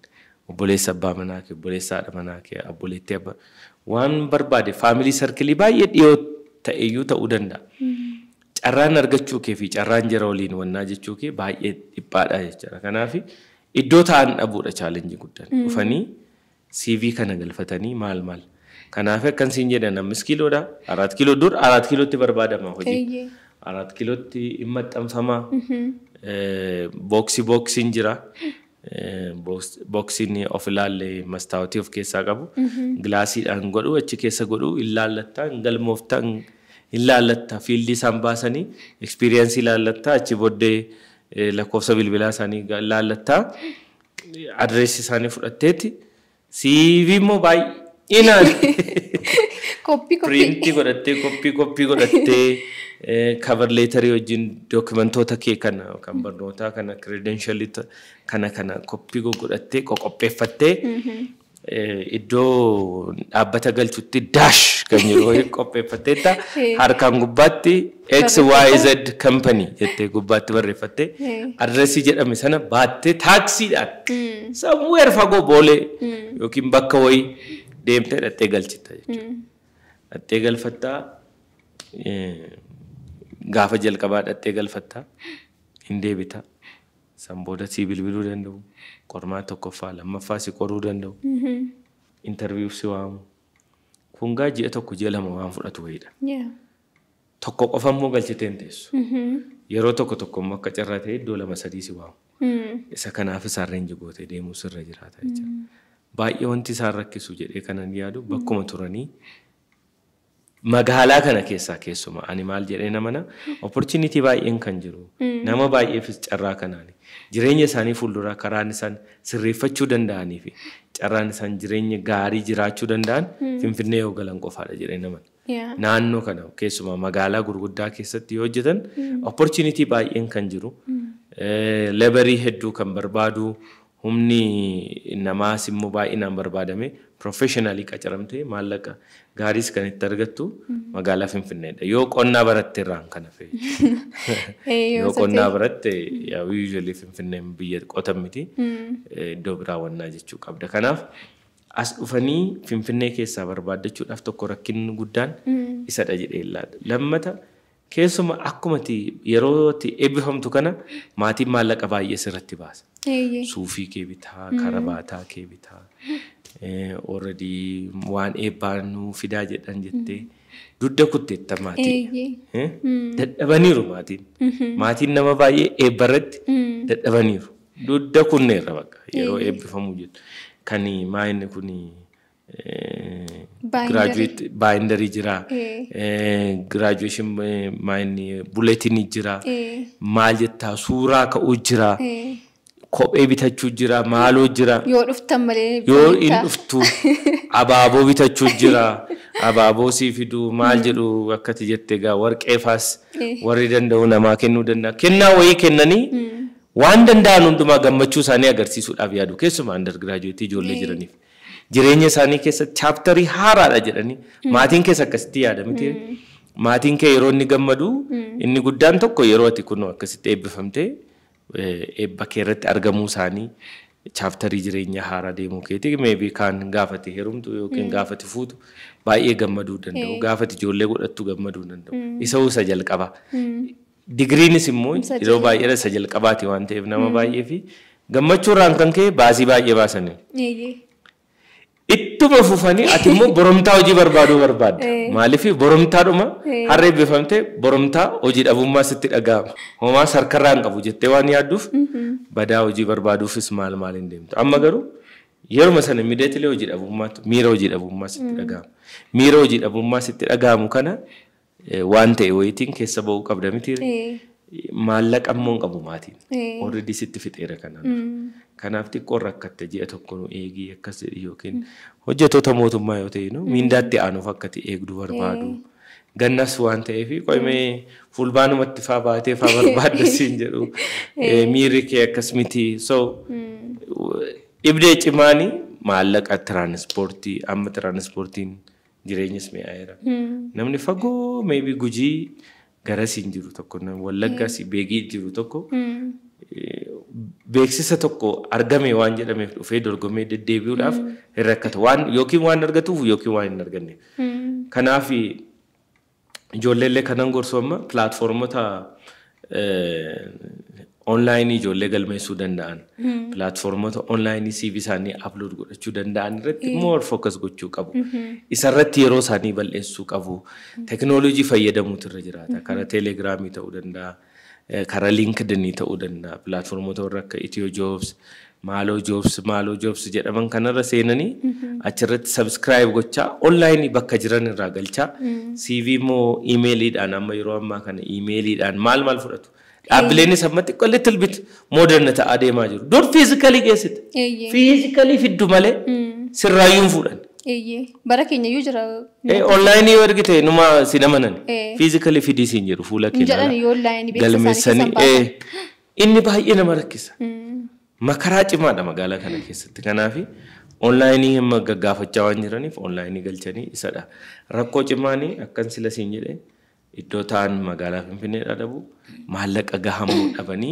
obboleessa abbaa manaa kee, obboleessa haadha manaa kee, obboleettii abbaa waan barbaade faamilii sarkilii baay'ee dhiyoo ta'eyyuu ta'uu danda'a. Carraan argachuu kee fi carraan jara waliin wannaa jechuu kee baay'ee dhiphaadha jechuudha. Kanaaf iddoo ta'an dhabuudha chaalenjii guddaan. Dhufanii CV kana galfatanii maal maal. Kanaaf akkan siin jedhan 5 kiiloodha. 4 kiiloo dur 4 kiilootti barbaadama hojii. 4 kiilootti hin maxxanfama. Booksiin jira. Booksiin of ilaalle mastaawotii of keessaa qabu. Gilaasiidhaan godhu achi keessa godhu ilaallattaa galmooftaa ilaallattaa fiildii isaan baasanii ekspiriyeensii ilaallattaa achi booddee lakkoofsa bilbilaa isaanii ilaallattaa adreesii isaanii fudhatteetti CV immoo baay'inaan piriintii godhattee koppii godhattee cover leetarii wajjin dookimentoota kee kana kan barnootaa kana credentialii kana koppii godhattee qopheeffattee iddoo dhaabbata galchutti daash kan yeroo qopheeffatteetta harkaan gubbaatti XYZ company jettee gubbaatti barreeffattee adreesii jedhame sana baattee taaksiidhaan somewhere fagoo boolee yookiin bakka wayii deemtee dhattee galchita jechuudha. Dhattee galfattaa gaafa jalqabaa dhattee galfattaa hin deebita. San booda sii bilbiluu danda'u. Qormaa tokkoffaa lammaffaa si qoruu danda'u. Interview si waamu. Kun ji'a tokko ji'a lama waan fudhatu wayiidha. Tokko qofa immoo galchiteen teessu. Yeroo tokko immoo akka carraa ta'e iddoo 2-3 si waamu. Isa kanaaf isaan reenji gootee deemuu sirra jiraata jechuudha. Baay'ee wanti isaan rakkisu jedhee kanan yaadu bakkuma turanii magaalaa kana keessaa keessuma ani maal jedhee namana opportunity baay'een kan jiru nama baay'eefis carraa kanaani jireenya isaanii fuulduraa karaan isaan sirreeffachuu danda'anii fi carraan isaan jireenya gaarii jiraachuu danda'an Finfinnee yoo galan qofaadha jedhee namana naannoo kana keessuma magaalaa gurguddaa keessatti yoo hojjetan opportunity baay'een kan jiru lebarii hedduu kan barbaadu humni namaas immoo baay'inaan barbaadame professionally qacaramtee maallaqa gaariis kan itti argattu magaalaa Finfinneedha. Yoo qonnaa baratte irraan kana fe'e. Yoo qonnaa baratte usually Finfinneen biyya qotan miti iddoo biraa wannaa jechuu qabda. Kanaaf as dhufanii Finfinnee keessaa barbaaddachuudhaaf tokko rakkinni guddaan isadha jedhee ilaalla. Lammata keessuma akkumatti yeroo eebbifamtu kana maatiin maallaqa baay'ee sirratti baasa. Suufii kee bitaa, karabaataa kee bitaa. Already waan eebbaanuu fidaa jedhan jettee dudda kutteetta maatii. Dadhabaniiru maatiin. Maatiin nama baay'ee eebbarratti dadhabaniiru. Dudda kunneerra bakka yeroo eebbifamu jettu. Kan maayinni kun graduate binderii jira. Graduation maayinni bulletinii jira. Maal jettaa suuraa ka'uu jira. Kophee bitachuu jira, maaloo jira. Yoo dhuftan malee yoo in dhuftu abaaboo bitachuu jira. Abaaboo sii fiduu maal jedhu akkati jettee gaa warqee faas warri danda'u namaa kennuu danda'a. Kennaa wayii kennanii waan danda'an hundumaa gammachuu isaanii agarsiisuudhaaf yaadu keessumaa undergraduate ijoollee jiraniif. Jireenya isaanii keessa chaaptarii haaraadha jedhanii maatiin keessa akkasitti yaada miti. Maatiin kee yeroo inni gammadu inni guddaan tokko yeroo ati kun akkasitti eebbifamtee eebba keerratti argamuu isaanii chaaptarii jireenya haaraa deemuu keetii maybe kaan gaafate heerumtu yookiin gaafate fuutu baay'ee gammaduu danda'u gaafate ijoollee godhattu gammaduu danda'u isa jalqaba digriinis immoo yeroo baay'ee isa jalqabaati waan ta'eef nama baay'ee fi gammachuurraan kan ka'e baasii baay'ee baasanii ittuma fufanii ati immoo boromtaa hojii barbaaduu barbaadda maaliif boromtaadhuma harra eebbifamtee boromtaa hojii dhabummaa sitti dhaga'ama homaa sarkarraan qabu jettee waan yaadduuf badaa hojii barbaaduufis maal hin deemtu amma garuu yeruma sana immediately hojii dhabummaatu miira hojii dhabummaa sitti dhaga'ama miira hojii dhabummaa sitti dhaga'amu kana waan ta'e wayitiin keessa ba'uu qabda miti maallaqa immoo hin qabu maatiin already sitti fixeera kanaan kanaaf xiqqoo rakkatte ji'a tokko nu eegii akkas jedhi yookiin hojjettoota mootummaa yoo ta'e miindaatti aanuuf akkati eegdu barbaadu gannas waan ta'eef qoymee fulbaanumatti faa baatee faa barbaadda siin jedhu miirri kee akkas miti so dhibdee cimaanii maallaqa tiraanispoortii amma tiraanispoortiin jireenyas mi'aayeera namni fagoo maybe Gujii garasiin jiru tokko wallaggaas beegii jiru tokko beeksisa tokko argame waan jedhameef dhufee dorgomee deddeebi'uudhaaf hin rakkatu waan yookiin waan argatuuf yookiin waan hin arganne. Kanaaf ijoolleellee kanan gorsu amma pilaatfoormota onlaayinii ijoollee galmeessuu danda'an pilaatfoormota onlaayinii CV isaanii upload godhachuu danda'an irratti more focus gochuu qabu. Isarratti yeroo isaanii bal'eessuu qabu. Teknooloojii fayyadamuutu irra jiraata. Karaa teelegiraamii ta'uu danda'a. Karaa LinkedIn ta'uu danda'a. Pilaatfoormota warra akka Itiyoo Joobs, Maaloo Joobs jedhaman kanarra seenanii achirratti subscribe gochaa onlaayinii bakka jiran irraa galchaa CV immoo iimeeliidhaan amma yeroo ammaa kana iimeeliidhaan maal fudhatu. Dhaabbileenis ammatti xiqqoo little bit modern ta'aa deemaa jiru. Dur fiizikaalii geessite. Fiizikaalii fiddu malee sirraayyuun fuudhan. Bara keenya iyyuu jira. Onlaayinii yoo argite numa si namanan. Fiizikaalii fidii siin jedhu fuula keenya. Jedhani yoo onlaayinii beeksisanii inni baay'ee nama rakkisa. Makaraa cimaadha magaalaa kana keessatti. Kanaaf onlaayinii amma gaggaafachaa waan jiraniif onlaayinii galchanii isadha. Rakkoo cimaanii akkan sila siin jedhee iddoo ta'an magaalaa Finfinneedhaa dhabu maallaqa gahamuu dhabanii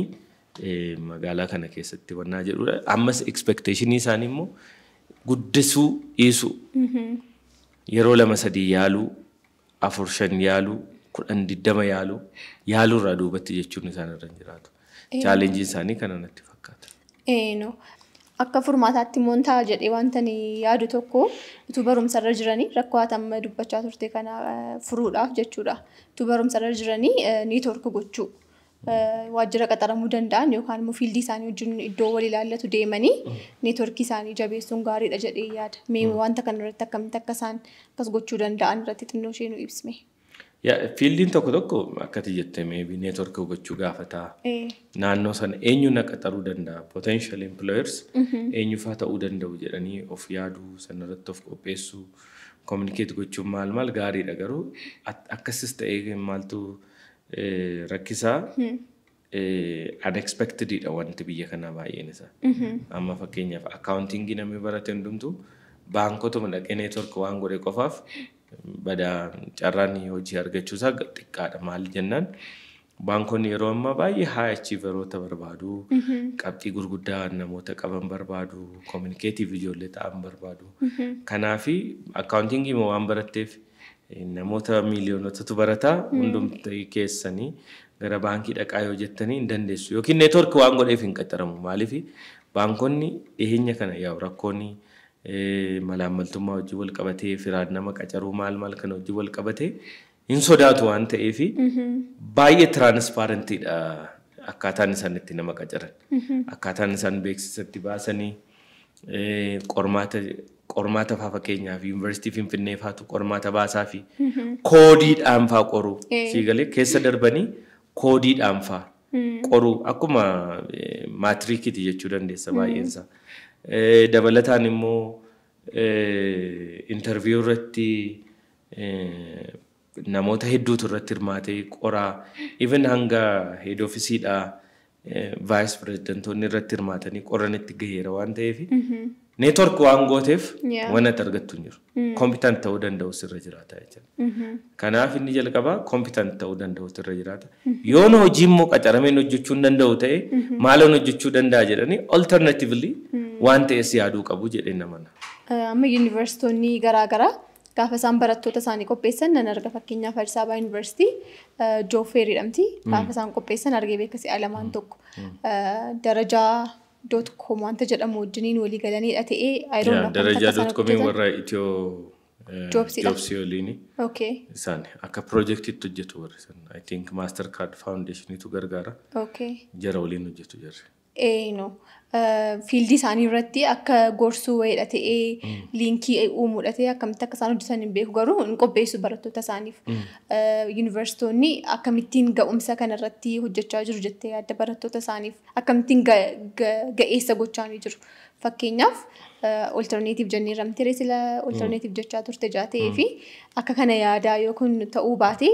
magaalaa kana keessatti wannaa jedhudha. Ammas expectationii isaanii immoo guddisuu dhiisuu yeroo 2-3 yaaluu 4-5 yaaluu 10-20 yaaluu irraa duubatti jechuun isaan irra jiraatu. Challenge isaanii kana natti fakkaata. No. Akka furmaataatti montaa jedhee wanta ni yaadu tokko utuu barumsarra jiranii rakkoo amma dubbachaa turte kana furuudhaaf jechuudha. Utuu barumsarra jiranii neetwork gochuu waajjira qaxaramuu danda'an yookaan immoo fiildii isaanii wajjin iddoo wal ilaallatu deemanii neetworkii isaanii jabeessuun gaariidha jedhee yaada. Mee wanta kanarratti akkamitti akka isaan akkas gochuu danda'an irratti xinnoo ishee nu ibsime. Fiildiin tokko akkati jettee maybe network gochuu gaafataa naannoo sana eenyu na qaxaruu danda'a potential employers eenyu faa ta'uu danda'u jedhanii of yaaduu sanarratti of qopheessuu communicate gochuun maal gaariidha garuu akkasis ta'ee maaltu rakkisaa unexpectedidha wanti biyya kanaa baay'een isaa amma fakkeenyaaf accounting namni barate hundumtu baankotuma dhaqee network waan godhe qofaaf bada carraan hojii argachuusaa xiqqaadha maal jennaan baankonni yeroo ammaa baay'ee high achieveroota barbaadu qabxii gurguddaa namoota qaban barbaadu communicative ijoollee ta'an barbaadu kanaafi accounting immoo waan baratteef namoota miiliyoonotatu barataa hundumti keessanii gara baankii dhaqaa yoo jettanii hin dandeessu yookiin network waan godheef hin qaxaramu maaliif baankonni dhiyeenya kana yaa rakkoonni malaammaltummaa hojii wal qabatee firaan nama qacaruu maal kana hojii wal qabatee hin sodaatu waan ta'eef baay'ee transparentidha akkaataan isaan itti nama qacaran akkaataan isaan beeksisatti baasanii qormaata faa fakkeenyaaf yuunivarsiitii Finfinnee faatu qormaata baasaa fi koodiidhaan faa qoru siigalee keessa darbanii koodiidhaan faa qoru akkuma maatriikiti jechuu dandeessa baay'eensa. Dabalataan immoo interview irratti namoota hedduutu irratti hirmaatee qoraa even hanga head officeedha vice presidentonni irratti hirmaatanii qoranitti gaheera waan ta'eef network waan gooteef waan argattu jiru competent ta'uu danda'u sirra jiraata jechuudha. Kanaaf inni jalqabaa competent ta'uu danda'u sirra jiraata. Yoo hojii immoo qacarameen hojjechuu hin danda'u ta'e maalan hojjechuu danda'a jedhanii alternatively waan ta'es yaaduu qabu jedhee namana. Amma yuunivarsiitonni garaagaraa gaafa isaan barattoota isaanii qopheessan nan arga fakkeenyaaf Addis Ababa Yuunivarsiitii Job Fair jedhamti gaafa isaan qopheessan argee beeka si'a lamaan tokko darajaa.com wanta jedhamu wajjiniin walii galaniidha ta'ee I don't know. Darajaa.com warra Itiyoo Joobsii waliini. Isaan akka piroojeektiitti hojjetu warri san I think Mastercard Foundationitu gargaara. Jara waliin hojjetu jarri. No. Fiildii isaanii irratti akka gorsuu wayiidha ta'ee liinkii uumuudha ta'ee akkamitti akka isaan hojjetan hin beeku garuu hin qopheessu barattoota isaaniif. Yuunivarsiitonni akkamittiin ga'umsa kanarratti hojjechaa jiru jettee yaadda barattoota isaaniif akkamittiin ga'eessa gochaa jiru. Fakkeenyaaf alternative jennee ramtee sila alternative jechaa turte jaatee fi akka kana yaadaa yookiin ta'uu baate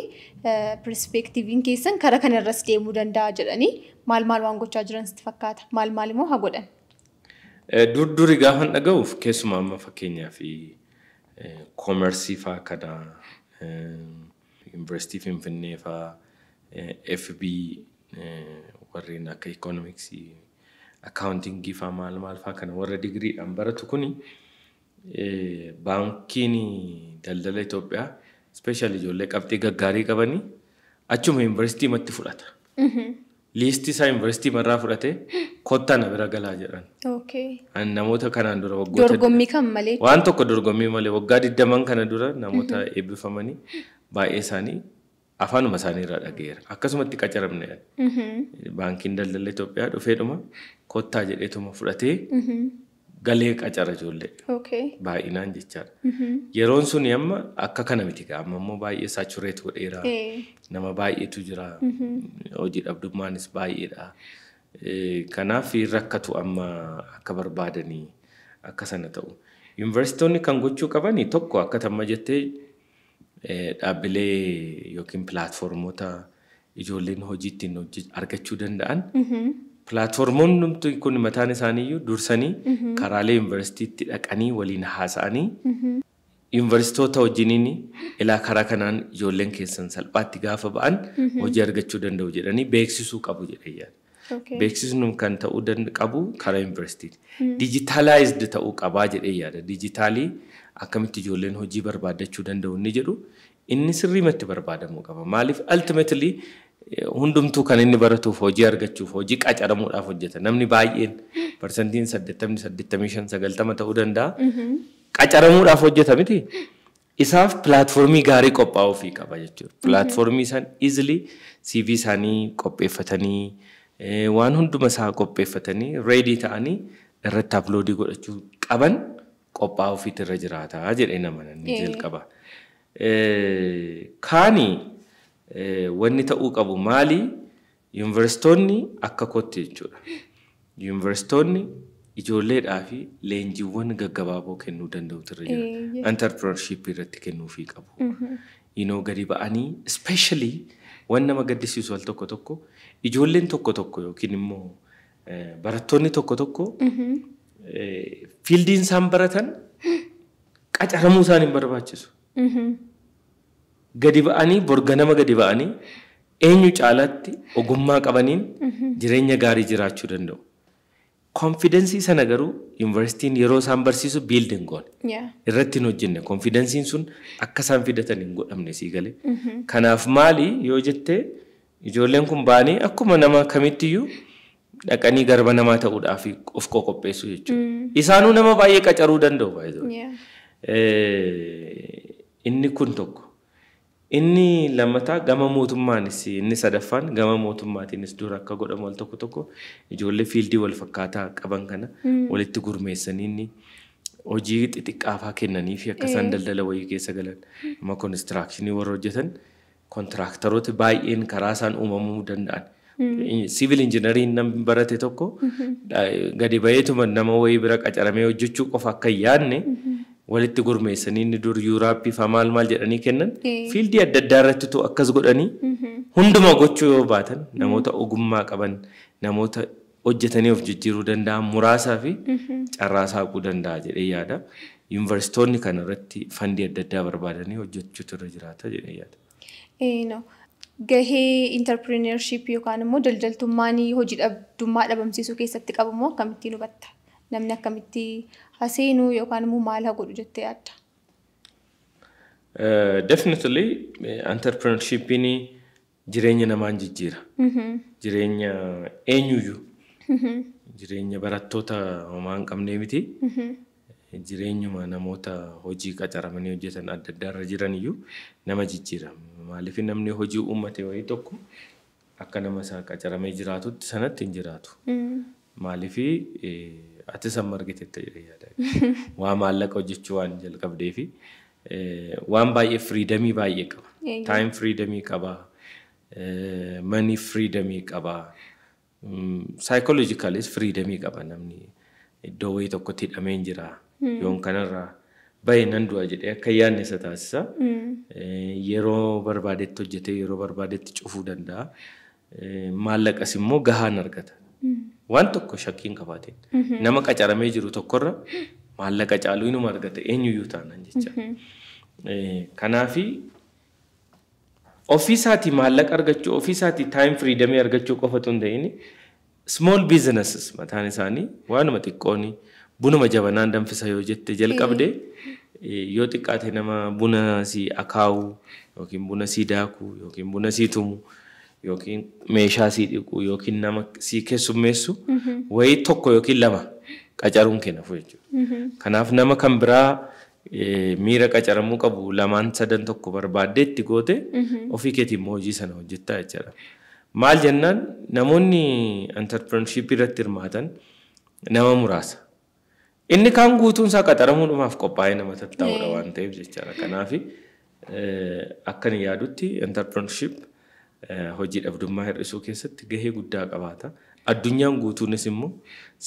perspektiiviin keessan karaa kanarras deemuu danda'a jedhanii maal waan gochaa jiran sitti fakkaata maal immoo haa godhan. Duri gaafan dhaga'uuf keessumaa amma fakkeenyaaf koomersii faa kana yuunivarsiitii Finfinnee faa FB warreen akka ikoonomiksii accounting faa maal faa kana warra digriidhaan baratu kuni baankiin daldala Itoophiyaa especially ijoollee qabxii gaggaarii qabanii achuma yuunivarsiitii matti fudhata. Liistii isaa yuunivarsiitii marraa fudhatee kottaa na bira galaa jedhan. Namoota kanaan dura waggoota dorgommii kan malee waan tokko dorgommii malee waggaa 20 kana dura namoota eebbifamanii baay'ee isaanii afaanuma isaanii irraa dhageera. Akkasumatti qacaramne baankiin daldala Itoophiyaa dhufeedhuma kottaa jedheetuma fudhatee galee qacara ijoollee. Baay'inaan jechaadha. Yeroon sun amma akka kana miti amma immoo baay'ee sachureet godheera. Nama baay'eetu jira. Hojii dhabdummaanis baay'eedha. Kanaaf rakkatu amma akka barbaadanii akka sana ta'u. Yuunivarsiitonni kan gochuu qabani tokko akka tamma jettee dhaabbilee yookiin pilaatfoormoota ijoolleen hojii ittiin argachuu danda'an. Pilaatfoormoonni kun mataan isaaniiyyuu dursanii karaalee yuunivarsiitiitti dhaqanii waliin haasa'anii yuunivarsiitoota wajjiniin ilaa karaa kanaan ijoolleen keessan salphaatti gaafa ba'an hojii argachuu danda'u jedhanii beeksisuu qabu jedhee yaada. Beeksisni kan ta'uu qabu karaa yuunivarsiitiiti. Dijitaalaayizd ta'uu qabaa jedhee yaada. Dijitaalii akkamitti ijoolleen hojii barbaadachuu danda'u inni jedhu inni sirriimatti barbaadamuu qaba. Maaliif ultimately hundumtuu kan inni baratuuf hojii argachuuf hojii qacaramuudhaaf hojjeta. Namni baay'een parsantiin 85-90 ta'uu danda'a. Qacaramuudhaaf hojjeta miti. Isaaf pilaatfoormii gaarii qophaa'uufii qaba jechuudha. Pilaatfoormii isaan easily CV isaanii qopheeffatanii waan hunduma isaa qopheeffatanii ready ta'anii irratti uploadii godhachuu qaban qophaa'uufiitu irra jiraata jedhee nama ni jalqaba. Kaani wanni ta'uu qabu maali? Yuunivarsiitonni akka kootti jechuudha. Yuunivarsiitonni ijoolleedhaa fi leenjiiwwan gaggabaaboo kennuu danda'utu irra jira. Entrepreneurship irratti kennuufii qabu. Inoo gadi ba'anii especially waan nama gaddisiisu al tokko ijoolleen tokko yookiin immoo barattoonni tokko fiildiin isaan baratan qacaramuu isaan hin barbaachisu. Gadi ba'anii borganama gadi ba'anii eenyu caalaatti ogummaa qabaniin jireenya gaarii jiraachuu danda'u. Confidence sana garuu yuunivarsiitiin yeroo isaan barsiisu building goon. Irratti hin hojjenne confidence sun akka isaan fidatan hin godhamne sii galee. Kanaaf maali yoo jettee ijoolleen kun ba'anii akkuma nama kamittiyyuu dhaqanii garba namaa ta'uudhaaf of qopheessu jechuudha. Isaanuu nama baay'ee qacaruu danda'u. Inni kun tokko. Inni lammataa gama mootummaanis inni sadaffaan gama mootummaatiinis dura akka godhamu al tokko ijoollee fiildii wal fakkaataa qaban kana walitti gurmeessanii inni hojii xixiqqaafaa kennanii fi akka isaan daldala wayii keessa galan amma konistiraakshini warra hojjetan kontiraaktaroota baay'een karaa isaan uumamuu danda'an. Civil engineering namni barate tokko gadi ba'eetuma nama wayii bira qacaramee hojjechuu qofa akka yaadne walitti gurmeessanii inni dur yuuraappii fa maal jedhanii kennan fiildii adda addaa irratti tu akkas godhanii hunduma gochuu yoo baatan namoota ogummaa qaban namoota hojjetanii of jijjiiruu danda'an muraasaa fi carraa saaquu danda'a jedhee yaada. Yuunivarsiitonni kana irratti fandii adda addaa barbaadanii hojjechuutu irra jiraata jedhee yaada. Gahee entrepreneurship yookaan immoo daldaltummaan hojii dhabdummaa dhabamsiisuu keessatti qabu moo akkamittiin hubatta? Namni akkamitti haseenuu yookaan immoo maal haa godhu jettee yaadda? Definitely entrepreneurshipin jireenya namaan jijjiira. Jireenya eenyuyyuu. Jireenya barattoota homaa hin qabnee miti. Jireenyuma namoota hojii qacaramanii hojjetan adda addaa irra jiraniyyuu nama jijjiira. Maaliif namni hojii uummate wayii tokko akka nama isaa qacaramee jiraatutti sanatti hin jiraatu. Maaliif ati samma argiteetta jedhee yaada. Waa maallaqa hojjechuu waan jalqabdee fi waan baay'ee freedomii baay'ee qaba. Time freedomii qaba. Money freedomii qaba. Psychologically freedomii qaba namni iddoo wayii tokkotti hidhamee hin jira. Yoon kanarraa baay'ee nan du'a jedhee akka yaadne isa taasisa. Yeroo barbaadetti hojjetee yeroo barbaadetti cufuu danda'a. Maallaqas immoo gahaan argata. Waan tokko shakkiin qabaateen nama qacaramee jiru tokkorra maallaqa caaluu inuma argata eenyuyyuu taanan jecha. Kanaafi ofiisaatii maallaqa argachuu ofiisaatii time freedomii argachuu qofatu hin ta'in small businesses mataan isaanii waanuma xiqqooni bunuma jabanaan danfisa yoo jette jalqabde yoo xiqqaate nama buna si akaa'u yookiin buna si daaku yookiin buna si tumu yookiin meeshaa si dhiqu yookiin nama si keessummeessu wayii tokko yookiin lama qacaruun kennafu jechuudha. Kanaaf nama kan biraa miira qacaramuu qabu lamaan sadan tokko barbaaddeetti goote ofii keetiin hojii sana hojjettaa jechuudha. Maal jennaan namoonni entrepreneurship irratti hirmaatan nama muraasa. Inni kaan guutuun isaa qaxaramuudhaaf qophaa'ee nama tattaa'udha waan ta'eef jechuudha. Kanaaf akkan yaadutti entrepreneurship hojii dhabdummaa hir'isuu keessatti gahee guddaa qabaata. Addunyaan guutuunis immoo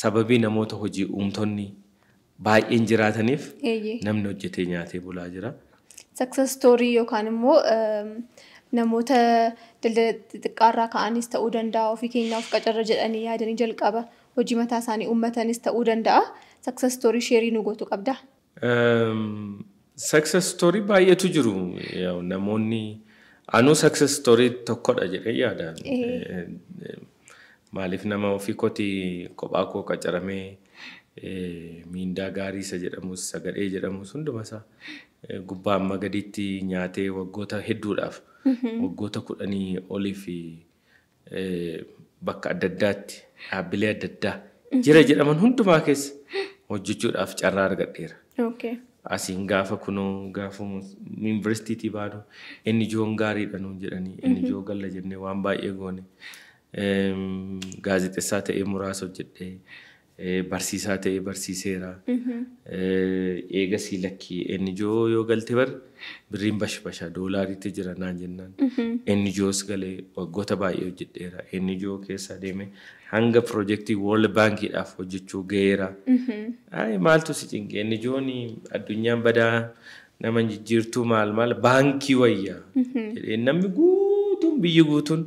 sababii namoota hojii uumtonni baay'een jiraataniif namni hojjetee nyaatee bulaa jira. Success story yookaan immoo namoota daldala xixiqqaarraa ka'anis ta'uu danda'a ofii keenyaaf qacarra jedhanii yaadanii jalqaba hojii mataa isaanii uummatanis ta'uu danda'a. Success story sharing nu gootu qabda. Success story baay'eetu jiru. Namoonni anuu success story tokkodha jedhee yaada. Maaliif nama ofii kooti kophaa koo qacaramee miindaa gaarii isa jedhamus sagalee jedhamus hunduma isaa gubbaa amma gadiitti nyaatee waggoota hedduudhaaf waggoota 10 olii fi bakka adda addaatti dhaabbilee adda addaa jira jedhaman hundumaa keessa hojjechuudhaaf carraa argadheera. Asiin gaafa kunoo gaafa yuunivarsiitii baanu inni joon gaariidha nuun jedhanii inni joo galla jennee waan baay'ee goone. Gaazexessaa ta'ee muraasa hojjedhee barsiisaa ta'ee barsiiseera. Eegasii lakkii inni joo yoo galte bar birriin bashbashaa doolaariitti jira naan jennaan. Inni joos galee waggoota baay'ee hojjedheera. Inni joo keessa deeme hanga piroojeektii World Baankiidhaaf hojjechuu ga'eera. Maaltu si cinqe inni joon addunyaan badaa nama jijjiirtuu maal baankii wayyaa. Namni guutuun biyyi guutuun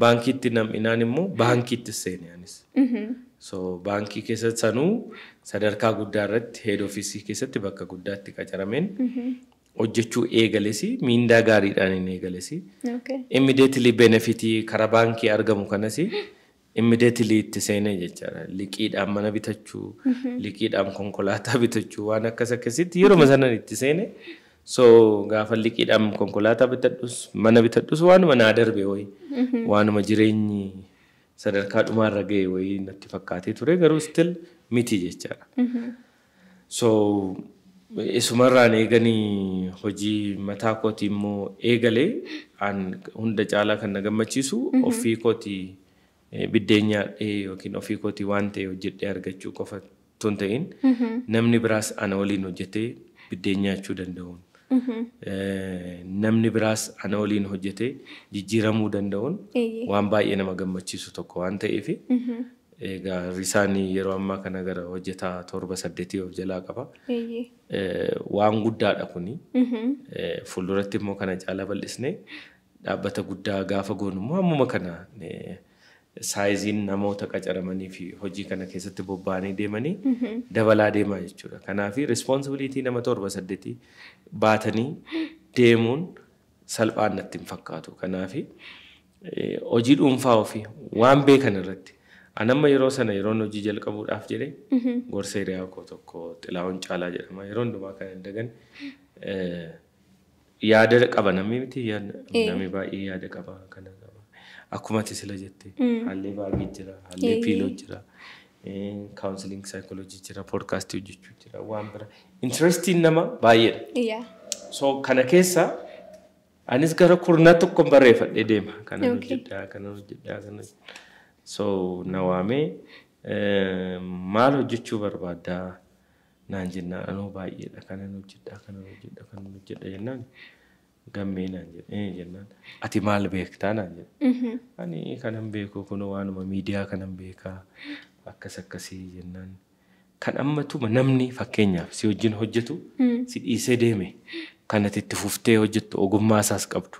baankiitti nam'inaan immoo baankiitti seene anis. So baankii keessatti sanuu sadarkaa guddaa irratti head office keessatti bakka guddaatti qacarameen hojjechuu eegalesi miindaa gaariidhaan hin eegalesi. Immediately benefitii karaa baankii argamu kanas immediately itti seenee jechaadha. Liqiidhaan mana bitachuu, liqiidhaan konkolaataa bitachuu waan akkasitti yeroo sana itti seene. So gaafa liqiidhaan konkolaataa bitadhus mana bitadhus waanuma naa darbe wayii waanuma jireenyi sadarkaa dhumaarra ga'e wayii natti fakkaatee ture garuu still miti jechaadha. So isumarraan eeganii hojii mataa kootii immoo eegalee hunda caalaa kan na gammachiisu ofii kootii biddeen nyaadhee yookiin ofii kootii waan ta'e hojjedhee argachuu qofa tun ta'in namni biraas ana waliin hojjetee biddeen nyaachuu danda'uun. Namni biraas ana waliin hojjetee jijjiiramuu danda'uun waan baay'ee nama gammachiisu tokko waan ta'eef egaa risaanii yeroo ammaa kana gara hojjetaa 7-8 of jalaa qaba. Waan guddaadha kuni. Fuulduratti immoo kana caalaa bal'isnee dhaabbata guddaa gaafa goonu immoo ammuma kana saayiziin namoota qacaramanii fi hojii kana keessatti bobba'anii deemanii dabalaa deemaa jechuudha. Kanaaf responsibility nama 7-8 baatanii deemuun salphaan natti hin fakkaatu. Kanaaf hojii dhuunfaa ofii waan beekan irratti anamma yeroo sana yeroon hojii jalqabuudhaaf jedhee gorsee hiriyaa koo tokko Xilaawun Caalaa jedhama. Yeroo hundumaa kan hin dagan yaada qaba namni miti namni baay'ee yaada qaba kana. Akkuma sila jette haallee baay'ee jira, haallee piiloo jira, counseling psychology jira, podcast hojjechuu jira, waan bira interesting nama baay'eedha. So kana keessa anis gara kurnaa tokko barreeffadhee deema. Kana hojjedhaa. So nawaamee maal hojjechuu barbaaddaa naan jennaan anoo baay'eedha. Kana hojjedha jennaan. Gammeenaan jennaan ati maal beektaa naan jedha. Ani kanan beeku kun waanuma miidiyaa kanan beekaa akkasii jennaan. Kan ammatuma namni fakkeenyaaf si wajjin hojjetu si dhiisee deeme kanati itti fuftee hojjettu ogummaa isaas qabdu.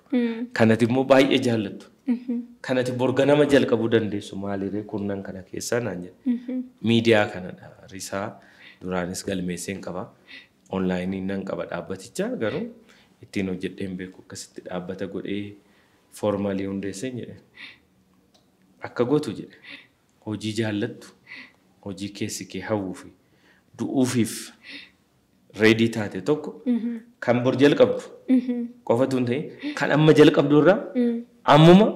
Kanati immoo baay'ee jaallattu. Kanati borga nama jalqabuu dandeessu maaliree kurnan kana keessaa naan jedha. Miidiyaa kanadha risaa duraanis galmeesseen qaba. Onlaayinii nan qaba dhaabbatichaa garuu ittiin hojjedheen beeku akkasitti dhaabbata godhee foormaalii hundeesseen jedhe akka gootu jedhe hojii jaallattu hojii keessi kee hawwuu fi du'uufiif reedii taate tokko kan bor jalqabdu qofatu hin ta'in kan amma jalqabdu irraa ammuma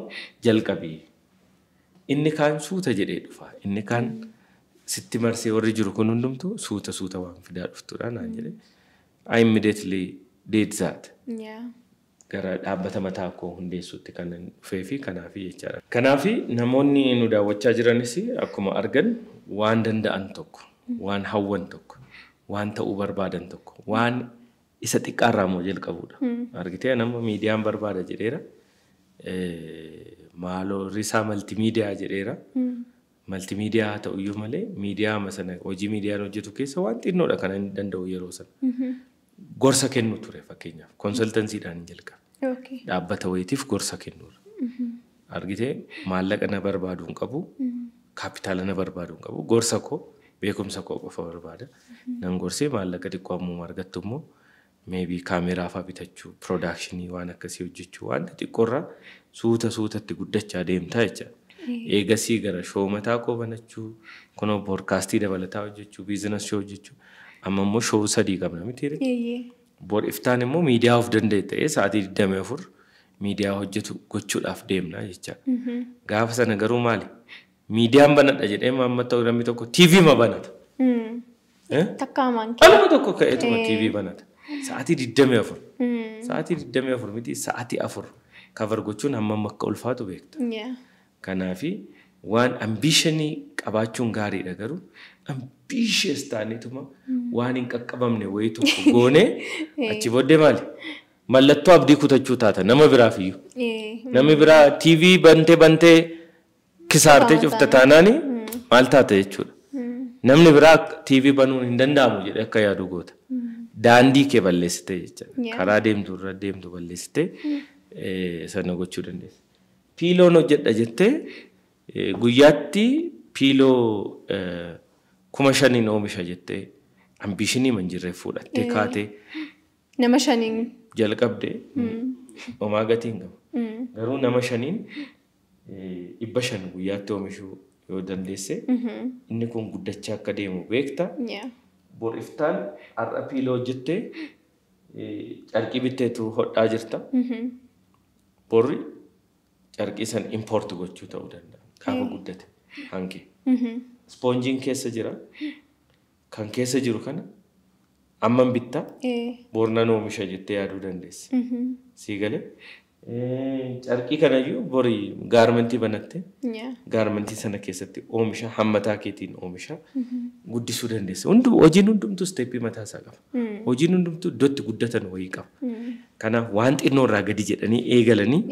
jalqabii. Inni kaan suuta jedhee dhufa. Inni kaan sitti marsee warri jiru kun hundumtu suuta waan fidaa dhuftudha naan jedhee. I immediately did that. Gara dhaabbata mataa koo hundeessuutti kan dhufee fi kanaafi jechaadha. Kanaafi namoonni nu daawwachaa jiranis akkuma argan waan danda'an tokko, waan hawwan tokko, waan ta'uu barbaadan tokko, waan isa xiqqaarraa moo jalqabuudha. Argitee nama miidiyaan barbaada jedheera. Maaloo risaa maltiimiidiyaa jedheera. Maltiimiidiyaa haa ta'uyyuu malee miidiyaa masana hojii miidiyaan hojjetu keessa waan xinnoodha kan inni danda'u yeroo sana. Gorsa kennu ture fakkeenyaaf konsultansiidhaan jalqabe. Dhaabbata wayiitiif gorsa kennuudha. Argitee maallaqa na barbaadu hin qabu, kaapitaala na barbaadu hin qabu, gorsa koo beekumsa koo qofa barbaada. Nan gorsee maallaqa xiqqoo ammuma argattu immoo maybe kaameraa fa'aa bitachuu, piroodakshinii waan akkasii hojjechuu waan xiqqoorraa suutatti guddachaa deemtaa jechaadha. Eegasii gara shoo mataa koo banachuu, kunoo poodkaastii dabalataa hojjechuu, biizinas shoo hojjechuu. Amma immoo shoo 3 qabna miti. Bor iftaan immoo miidiyaa of danda'e ta'ee sa'aatii 24 miidiyaa hojjetu gochuudhaaf deemna jechaadha. Gaafa sana garuu maali? Miidiyaan banadha jedhee mamma ta'u namni tokko TV ma banata. Takkaamaan kee. Alama tokko ka'eetuma TV banata. Sa'aatii 24. Sa'aatii 24 miti sa'aatii 4 cover gochuun hammam akka ulfaatu beekta. Kanaafi waan ambitionii qabaachuun gaariidha garuu ambitious taanetuma waan hin qaqqabamne wayii tokko goone achi booddee maali? Mallattoo abdii kutachuu taata nama biraaf iyyuu. Namni biraa TV bantee kisaartee cufta taanaani maal taata jechuudha. Namni biraa TV banuun hin danda'amu jedhee akka yaadu goota. Daandii kee balleessitee jechuudha. Karaa deemtu irra deemtu balleessitee sana gochuu dandeessa. Piiloon hojjedha jettee guyyaatti piiloo 5,000 oomisha jettee ambishinii manjirree fudhattee kaatee nama 5 jalqabdee homaa gatiin qaba. Garuu nama 5 500 guyyaatti oomishuu yoo dandeesse inni kun guddachaa akka deemu beekta. Bor iftaan har'a piiloo hojjettee carqii bitteetu hodhaa jirta. Borri carqii san import gochuu ta'uu danda'a. Gaafa guddate hanqee. Sponjiin keessa jira. Kan keessa jiru kana amman bittaa bornan oomisha jettee yaaduu dandeessa. Sii galee carqii kanayyuu borii gaarmentii banatte gaarmentii sana keessatti oomisha hammataa keetiin oomisha guddisuu dandeessa. Hojiin hundumtuu steeppii mataa isaa qaba. Hojiin hundumtuu iddootti guddatan wayii qaba. Kanaaf waan xinnoo irraa gadi jedhanii eegalanii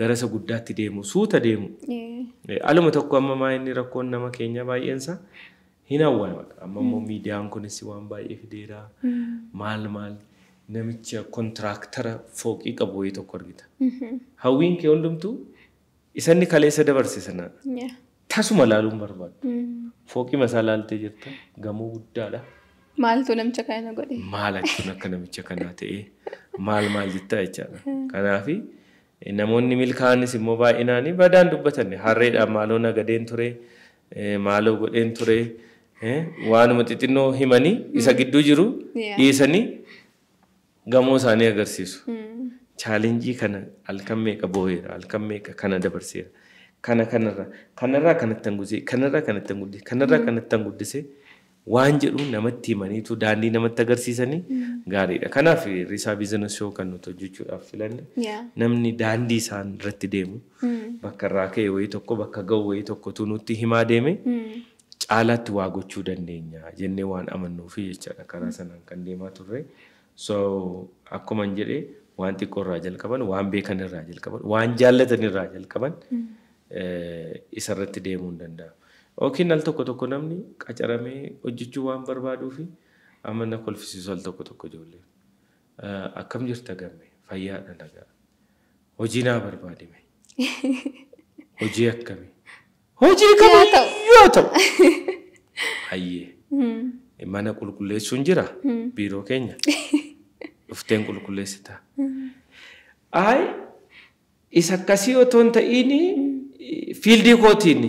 gara isa guddaatti deemu suuta deemu. Aluma tokko amma maa inni rakkoon nama keenya baay'eensa hin hawwana. Amma immoo miidiyaan kunis waan baay'ee fideera. Maal namicha kontiraaktara fooqii qabu wayii tokko argita. Hawwiin kee hundumtuu isanni kaleessa dabarse sana tasuma laaluun barbaadu. Fooqii masaa laaltee jirta gamoo guddaadha. Maaltu namicha kana godhe? Maal akka namicha kanaa ta'ee maal jettaa jechaadha. Kanaafi namoonni milkaa'anis immoo baay'inaanii badaan dubbatan harreedhaan maaloo nagadeen ture maaloo godheen ture waanuma xixinnoo himanii isa gidduu jiru dhiisanii gamoo isaanii agarsiisu. Chaalenjii kana halkan meeqa boo'eera halkan meeqa kana dabarseera. Kanarraa kanattan guddisee waan jedhu namatti himaniitu daandii namatti agarsiisanii gaariidha. Kanaaf risaa biizinas shoo kan nuti hojjechuudhaaf filanne namni daandii isaan irratti deemu bakka irraa ka'e wayii tokko bakka ga'u wayii tokkotu nutti himaa deeme caalaatti waa gochuu dandeenya jennee waan amannuufi jechaadha karaa sanaan kan deemaa turre. So akkuma jedhee waan xiqqoo irraa jalqaban waan beekan irraa jalqaban waan jaallatan irraa jalqaban isarratti deemuu hin danda'amu. Okiin al tokko namni qacaramee hojjechuu waan barbaaduu fi amma na kolfisiisu al tokko ijoollee. Akkam jirta gamme fayyaadha nagaa. Hojii naa barbaadime. Hojii akkamii? Hojii kamiyyuu ta'u. Hayyee. Mana qulqulleessuun jira biiroo keenya. Dhufteen qulqulleessita. Isa akkasii otoo hin ta'iin fiildii kootiin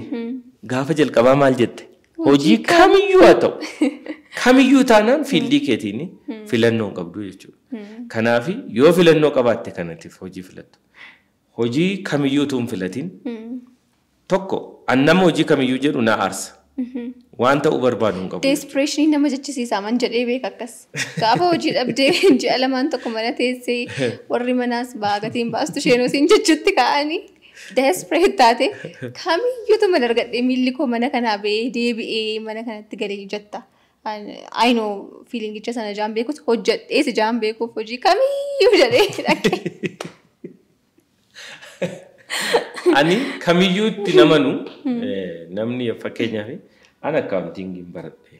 gaafa jalqabaa maal jette? Hojii kamiyyuu haa ta'u. Kamiyyuu taanaan fiildii keetiin filannoo hin qabdu jechuudha. Kanaaf yoo filannoo qabaatte kanatiif hojii filattu. Hojii kamiyyuu tuun filatiin tokko annama hojii kamiyyuu jedhu na aarsa. Waan ta'uu barbaadu hin qabu. Desperation nama jechisiisa man jedhee beek akkas. Gaafa hojii dhabdee ji'a lamaan tokko mana teessee warri manaas baagatiin baastu isheen osiin jechuutti ka'anii desperate taate kamiyyuutu mana argadhee miilli koo mana kanaa ba'ee deebi'ee mana kanatti galee jetta. I know feelingicha sana jaan beekuus hojjedhee si jaan beekuuf hojii kamiyyuu jedhee dhaqee. Ani kamiyyuutti namanu namni fakkeenyaaf an accounting baradhe.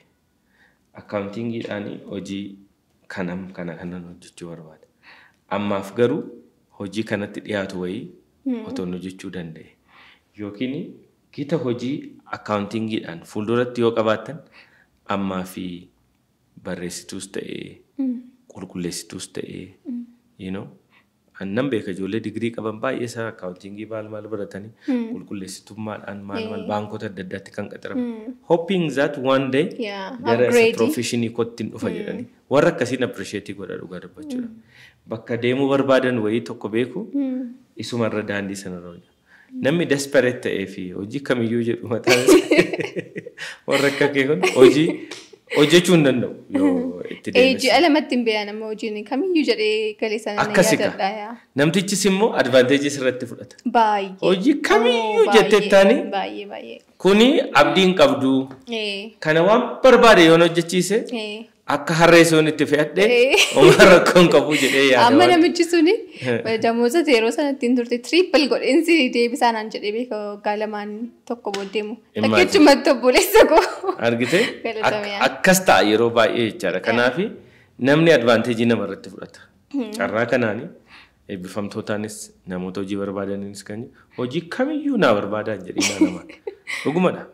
Accountingiidhaan hojii kana hojjechuu barbaada. Ammaaf garuu hojii kanatti dhiyaatu wayii otoo hojjechuu danda'e. Yookiin kita hojii accountingiidhaan fuulduratti yoo qabaatan ammaa fi barreessituus ta'ee qulqulleessituus ta'ee annan beeka ijoollee digirii qaban baay'ee isaa accountingii maal baratanii qulqulleessitummaadhaan maal baankota adda addaatti kan qaxaramu. Hoping that one day gara isa professionii kottiin dhufa jedhanii warra akkasiin appreciate godha dhugaa dubbachuudha. Bakka deemuu barbaadan wayii tokko beeku isumarra daandii sanarra hojja. Namni desperate ta'ee fi hojii kamiyyuu jedhu mataan warra akka kee kun hojjechuu hin danda'u yoo itti deemes. Ji'a lamatti hin beekan amma hojiin kamiyyuu jedhee galee sana ni yaadadha. Namtichis immoo advantages irratti fudhata. Baay'ee. Hojii kamiyyuu jettee taane baay'ee. Kuni abdiin qabdu. Kana waan barbaade yoo hojjechiise akka harreessuun itti fe'adhee oma rakkoon qabu jedhee yaada. Amma namichi suni damooza yeroo sanatti hin turte triple godheensi deebisaan aan jedhee beeka gaalamaan tokko booddeemu. Takkechumatti obboleessa koo. Argite akkas ta'a yeroo baay'ee jechaadha. Kanaaf namni advaanteejii namarratti fudhata. Carraa kanaani eebbifamtootaanis namoota hojii barbaadaniinis kan hojii kamiyyuu naa barbaadan jedhee namaa. Dhugumadha.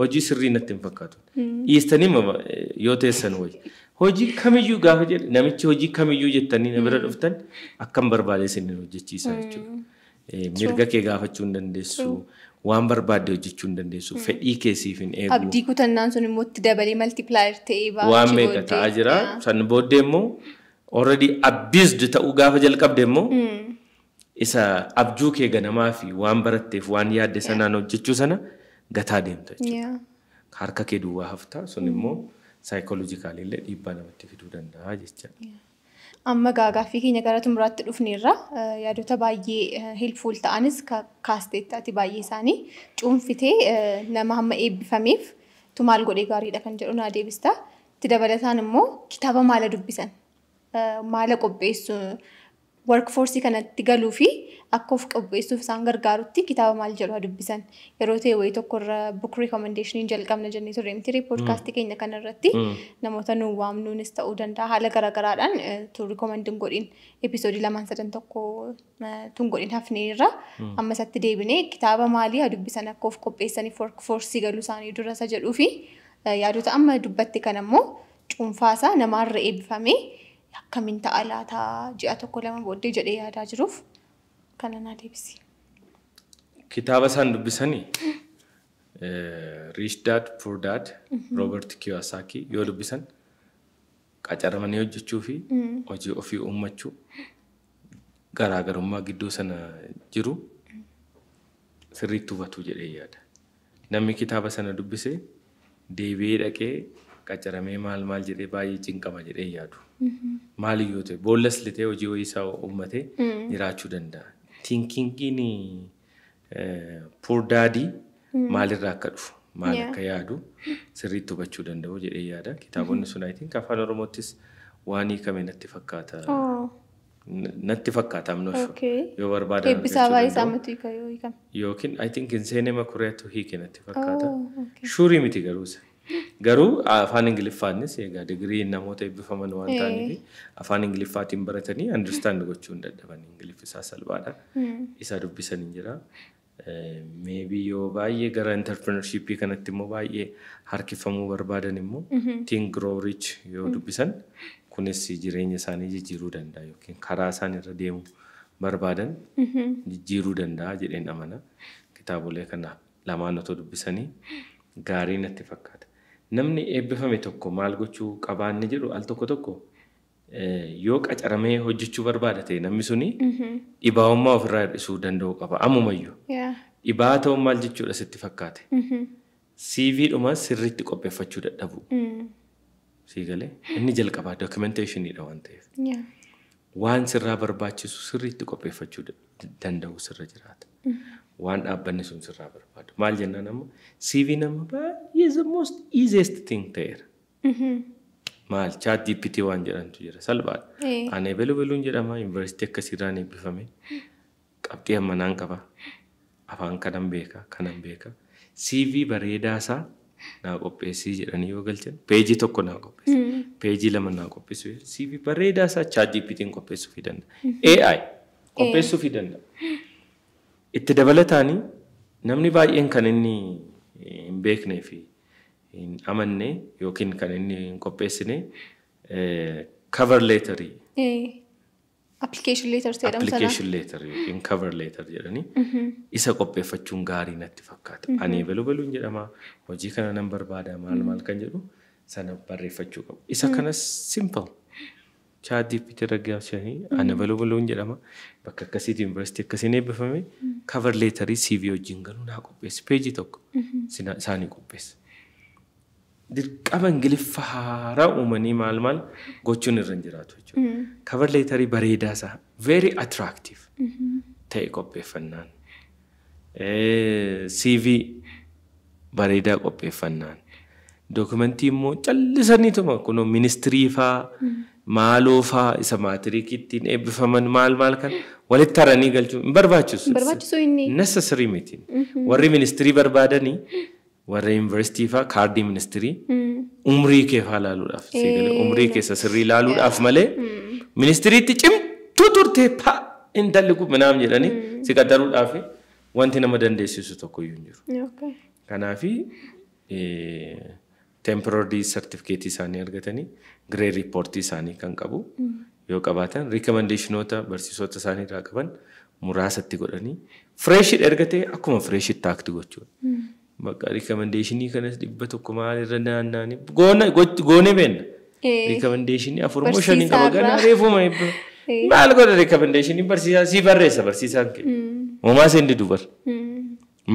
Hojii sirrii natti hin fakkaatu. Dhiistanii yoo teessan hojii kamiyyuu gaafa jedhe namichi hojii kamiyyuu jettanii na bira dhuftan akkam barbaade isin hojjechiisa jechuudha. Mirga kee gaafachuu hin dandeessu. Waan barbaadde hojjechuu hin dandeessu. Fedhii keessiif hin eegu. Abdii kutannaan sun immoo itti dabalee multiplier ta'ee baachuu waan meeqa ta'aa jira. San booddee immoo already abused ta'uu gaafa jalqabde immoo isa abjuu kee ganamaa fi waan baratteef waan yaadde sanaan hojjechuu sana gataa deemta jechuudha. Harka kee duwwaa haftaa sun immoo psychologically illee dhiibbaa namatti fiduu danda'a jechuudha. Amma gaaffii keenya gara xumuraatti dhufneerra yaadota baay'ee helpful ta'anis kaasteettaati baay'ee isaanii cuunfitee nama hamma eebbifameef tu maal godhee gaariidha kan jedhu naa deebista. Itti dabalataan immoo kitaaba maala dubbisan maala qopheessu workforce kanatti galuu fi akka of qopheessuuf isaan gargaarutti kitaaba maal jedhu dubbisan yeroo ta'e wayii tokkorra book recommendation jalqabna jennee turre miti podcast keenya kanarratti namoota nu waamnuunis ta'uu danda'a haala garagaraadhaan tu recommend godhin episoodii 2-3 tokko tun godhin hafneerra ammasatti deebinee kitaaba maalii dubbisan akka of qopheessaniif workforce galuu isaanii dura isa jedhuu fi yaadota amma dubbatti kan ammoo cuunfaasaa namaarra eebbifamee akkamiin ta'a laata ji'a tokko lama booddee jedhee yaadaa jiruuf kana naa deebisi. Kitaaba isaan dubbisanii Rich Dad Poor Dad Robert Kiyosaki yoo dubbisan qacaramanii hojjechuu fi hojii ofii uummachuu garaagarummaa gidduu sana jiru sirriitti hubatu jedhee yaada. Namni kitaaba sana dubbise deebi'ee dhaqee qacaramee maal jedhee baay'ee cinqama jedhee yaadu. Maaliyyoo ta'e boollas litee hojii wayii isaa uummatee jiraachuu danda'a. Tinkingiin Poor Daddy maalirraa akka dhufu maal akka yaadu sirriitti hubachuu danda'u jedhee yaada. Kitaabonni sun I think afaan Oromoottis waan hiikame natti fakkaata. Natti fakkaata amnooshu yoo barbaadan eebbisaa baay'ee isaamatu hiikame. Yookiin I think Inseenee Makureetu hiike natti fakkaata. Shuurii miti garuu afaan Ingiliffaanis egaa digirii namoota eebbifaman waan ta'aniif afaan Ingiliffaatiin baratanii understand gochuu hin dadhaban Ingiliffisaa salphaadha. Isa dubbisan hin jira. Maybe yoo baay'ee gara entrepreneurship kanatti immoo baay'ee harkifamuu barbaadan immoo Think Grow Rich yoo dubbisan kunis jireenya isaanii jijjiiruu danda'a yookiin karaa isaan irra deemuu barbaadan jijjiiruu danda'a jedheen amana. Kitaabolee kana lamaan otoo dubbisanii gaarii natti fakkaata. Namni eebbifame tokko maal gochuu qabaanni jedhu al tokko yoo qacaramee hojjechuu barbaada ta'e namni suni dhibaa'ummaa ofirraa hir'isuu danda'u qaba ammumayyuu. Dhibaa ta'uun maal jechuudha sitti fakkaate? CV dhuma sirriitti qopheeffachuu dadhabu. Siigalee inni jalqabaa documentationiidha waan ta'eef. Waan sirraa barbaachisu sirriitti qopheeffachuu danda'u sirra jiraata. Waan dhaabbanni sun sirraa barbaadu. Maal jennaan amma CV nama baay'ee the most easiest thing ta'eera. Maal ChatGPT waan jedhantu jira salphaadha. Ani beluun jedhama yuunivarsiitii akkasiirraan eebbifame qabxii ammanaan qaba. Afaan kanan beeka. CV bareedaasaa naa qopheessii jedhanii yoo galchan peejii tokko naa qopheessu. Peejii lama naa qopheessu. CV bareedaasaa ChatGPT'n qopheessuu fi danda'a. AI qopheessuu fi danda'a. Itti dabalataanii namni baay'een kan inni hin beeknee fi hin amanne yookiin kan inni hin qopheessine cover letterii. Application letter jedhamu sana. Application letter yookiin cover letter jedhanii isa qopheeffachuun gaarii natti fakkaata. Ani beluun jedhama hojii kana nan barbaada maal kan jedhu sana barreeffachuu qabu. Isa kanas simple. ChatGPT raggaasanii ani beluun jedhama bakka akkasiitti yuunivarsiitii akkasiin eebbifame cover letterii CV wajjin galuu naa qopheessi peejii tokko isaanii qopheessa. Dirqama Ingiliffa haaraa uumanii maal gochuun irra hin jiraatu jechuudha. Cover letterii bareedaasaa very attractive ta'e qopheeffannaan. CV bareedaa qopheeffannaan. Dokumentii immoo callisaniituma kunoo ministirii faa maaloo faa isa maatiriikittiin eebbifaman maal kan walitti taranii galchuu hin barbaachisu. Barbaachisu inni. Necessary miti. Warri ministirii barbaadanii warra yuunivarsiitii faa kaardii ministirii umrii kee faa laaluudhaaf umrii keessa sirrii laaluudhaaf malee ministiriitti cimtuu turtee intalli kun minaam jedhanii si qaxaruudhaaf wanti nama dandeessisu tokkoyyuu hin jiru. Kanaafi temporary certificate isaanii argatanii grade report isaanii kan qabu yoo qabaatan recommendationoota barsiisota isaanii irraa qaban muraasatti godhanii fresh ergatee akkuma fresh taakti gochuudha. Bakka recommendationii kanas 100 maal irra naanna'anii goone beenna. Recommendationii 4-5 qaba ganaa reefuma eebba. Maal godha recommendationii barsiisaa si barreessa barsiisaan kee. Homaa sendi dubar.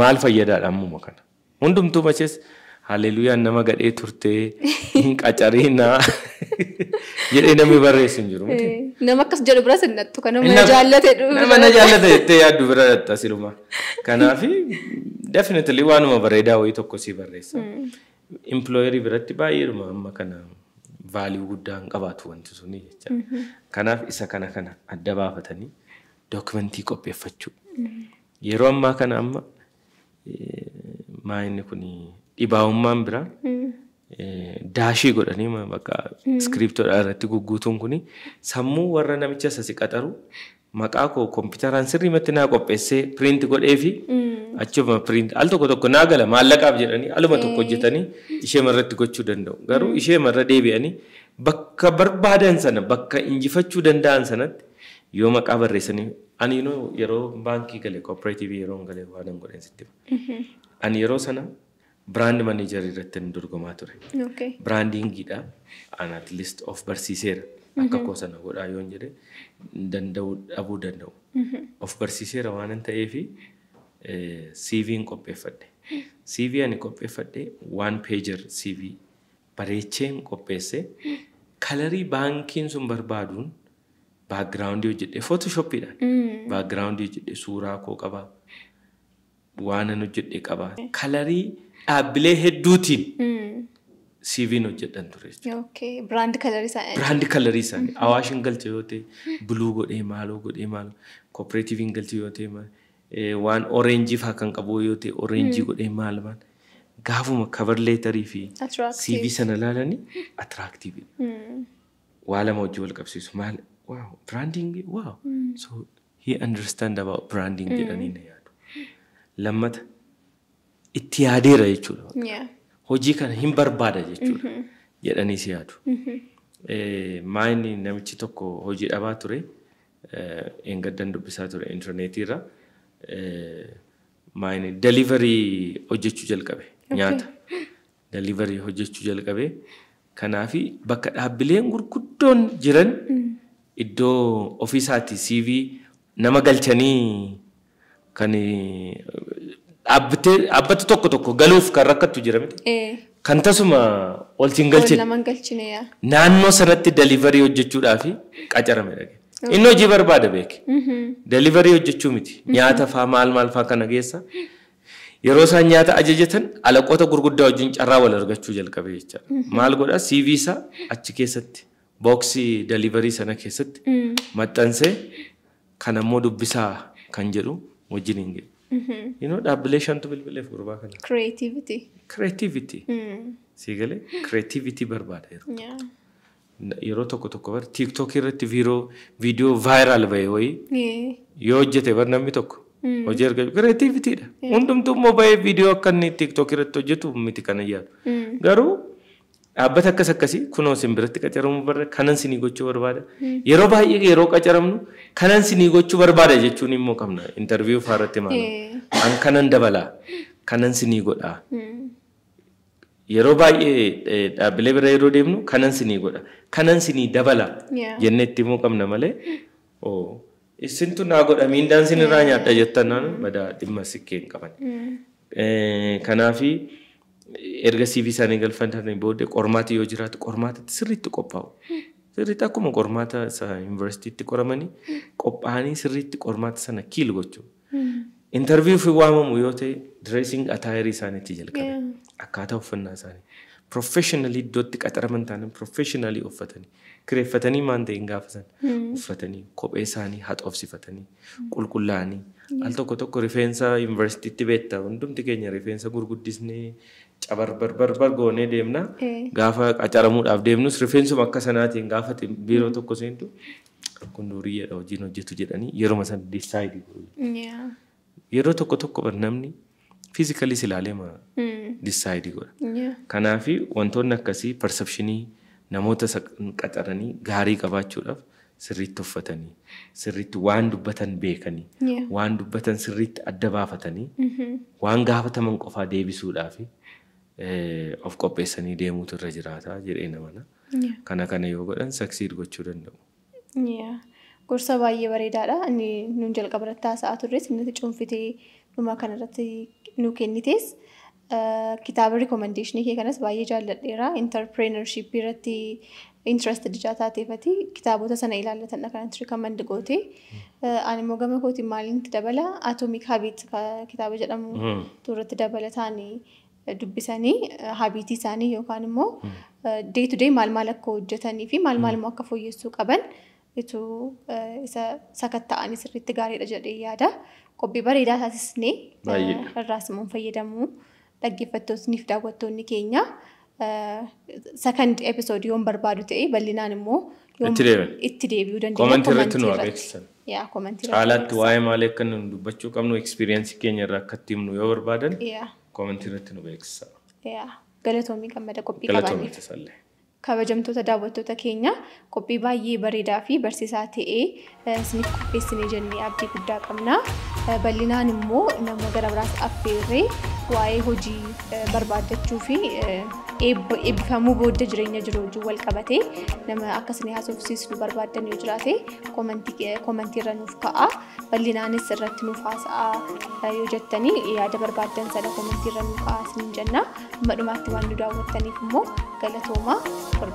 Maal fayyadaadha ammuma kana. Hundumtuu machees haleluyaa nama gadhee turtee qacariinaa jedhee namni barreessu hin jiru. Nama akkas jedhu bira sinnattu kan nama jaallate dhufu. Nama na jaallate jettee yaaddu bira dhatta siluma. Kanaafi definitely waanuma bareedaa wayii tokko si barreessa. Employerii biratti baay'eedhuma amma kana value guddaa hin qabaatu wanti suni jecha. Kanaaf isa kana adda baafatanii dokumentii qopheeffachuu. Yeroo ammaa kana amma maayinni kuni dhibaa'ummaan biraa daashii godhanii bakka iskiriptoodhaa irratti gugguutuun kuni sammuu warra namicha sasi qaxaru maqaa koo kompiitaraan sirriimatti naa qopheessee piriint godhee fi achuma piriint al tokko naa gala maallaqaaf jedhanii aluma tokko hojjetanii ishee marratti gochuu danda'u. Garuu ishee marra deebi'anii bakka barbaadan sana bakka injifachuu danda'an sanatti yoo maqaa barreessanii ani yeroo baankii galee cooperative yeroo galee waan godhan sitti. Ani yeroo sana brand manager irratti dorgomaa ture. Brandingiidha an at least of barsiiseera. Akka koo sana godhaa yoon jedhe dhabuu danda'u. Of barsiiseera waan ta'eef CV'n qopheeffadhe. CV ani qopheeffadhe 1 pager CV bareecheen qopheesse kalarii baankiin sun barbaaduun background hojjedhe photoshopidhaan background hojjedhe suuraa koo qaba waan an hojjedhe qaba kalarii dhaabbilee hedduutiin CV'n hojjedhan ture. Okay, brand kalarii isaanii Awaashin galche yoo ta'e blue godhee maaloo cooperative'n galche yoo ta'e waan orange faa kan qabu yoo ta'e orange godhee maal gaafuma cover letterii fi CV sana laalanii attractive. Waa lama hojii wal qabsiisu maal wow branding wow so he understand about branding jedhanii na yaadu. Lammata itti yaadeera jechuudha. Hojii kana hin barbaada jechuudha jedhanii si yaadu. Maayini namichi tokko hojii dhabaa ture engaddan dubbisaa ture internetii irra maayini delivery hojjechuu jalqabe nyaata delivery hojjechuu jalqabe kanaafi bakka dhaabbileen gurguddoon jiran iddoo ofiisaatti CV nama galchanii kan dhaabbata tokko galuuf kan rakkattu jira miti. Kan tasuma oltiin galchine naannoo sanatti delivery hojjechuudhaaf qacarame dhage. Inni hojii barbaada beeke. Delivery hojjechuu miti. Nyaata faa maal faa kana geessa. Yeroo isaan nyaata ajajatan alaqoota gurguddaa wajjin carraa wal argachuu jalqabe jecha. Maal godha CV isaa achi keessatti booksii delivery sana keessatti maxxansee kan ammoo dubbisaa kan jedhu wajjin hin ga'e. Dhaabbilee shantu bilbileef gurbaa kana. Creativity. Siigalee creativity barbaada yeroo tokko bar TikTok irratti viidiyoo viral ba'e wayii yoo hojjete bar namni tokko hojii argachuu creativity dha. Hundumtuu immoo ba'ee viidiyoo akka inni TikTok irratti hojjetu miti kana yaadu. Garuu dhaabbata akkasii kunoo sin biratti qacaramuu barbaada kanan sinii gochuu barbaada. Yeroo baay'ee yeroo qacaramnu kanan sinii gochuu barbaada jechuun immoo qabna. Interview faaratti maal an kanan dabalaa kanan sinii godhaa. Yeroo baay'ee dhaabbilee bira yeroo deemnu kanan sinii godha kanan sinii dabala jennee itti immoo qabna malee isintu naa godha miindaan sinirraa nyaadha jettannaan badaa dhimma sikkee hin qaban. Kanaafi erga CV isaanii galfatanii booddee qormaati yoo jiraatu qormaatatti sirriitti qophaa'u. Sirriitti akkuma qormaata yuunivarsiitiitti qoramanii qophaa'anii sirriitti qormaata sana kiil gochuu. Interview fi waamamu yoo ta'e dressing attire isaaniitti jalqabe. Akkaataa uffannaa isaanii professionally iddootti qaxaraman taanaan professionally uffatanii kireeffatanii maan ta'e hin gaafasan uffatanii kophee isaanii haxoofsifatanii qulqullaa'anii al tokko rifeensa yuunivarsiitiitti beektaa hundumti keenya rifeensa gurguddisnee cabarbar goonee deemna gaafa qaxaramuudhaaf deemnus rifeensuma akka sanaatiin gaafa biiroo tokko seentu kun duuriyyaadha hojiin hojjetu jedhanii yeroo sana decide yeroo tokko namni physically silaalee ma decide godha. Kanaafi wantoonni akkasii perceptionii namoota qaxaranii gaarii qabaachuudhaaf sirriitti uffatanii sirriitti waan dubbatan beekanii waan dubbatan sirriitti adda baafatanii waan gaafataman qofaa deebisuudhaaf of qopheessanii deemuutu irra jiraata jedhee namana. Kana yoo godhan succeed gochuu danda'u. Gorsa baay'ee bareedaadha. Inni nuun jalqabarratti haasa'aa turres inni cuunfitee dhuma kanarratti nu kennitees kitaaba recommendation kee kanas baay'ee jaalladheera. Entrepreneurship irratti interested taateefati kitaabota sana ilaallatan kanatti recommend goote. Ani immoo gama kootiin maalitti dabala Atomic Habit kitaaba jedhamu turratti dabalataanii dubbisanii habitii isaanii yookaan immoo day to day maal akka hojjetanii fi maal immoo akka fooyyessuu qaban itu isa sakatta'anii sirriitti gaariidha jedhee yaada. Qophii bareedaa taasisnee irraas immoo fayyadamuu dhaggeeffattootniif daawwattoonni keenya second episode yoon barbaadu ta'e bal'inaan immoo itti deebi'uu dandeenya. Komentii irratti nu abeeksisan. Komentii caalaatti waa'ee maalii akka nu dubbachuu qabnu experience keenya irraa akka ittiin nu yoo barbaadan komentii irratti nu beeksisa. Galatoomii gammada qophii qabaaniif. Kabajamtoota daawwattoota keenya qophii baay'ee bareedaa fi barsiisaa ta'ee isiniif qopheessinee jennee abdii guddaa qabna. Bal'inaan immoo nama gara biraas affeerree waa'ee hojii barbaadachuu fi eebbifamuu booda jireenya jiru wajjin wal qabatee nama akkasii haasofsiisnu barbaadan yoo jiraate komentii irra nuuf ka'a. Bal'inaanis irratti nuuf haasa'aa yoo jettanii yaada barbaadan sana komentii irra nuuf ka'a isiniin jenna. Amma dhumaatti waan nu daawwattaniif immoo galatoomaa. Por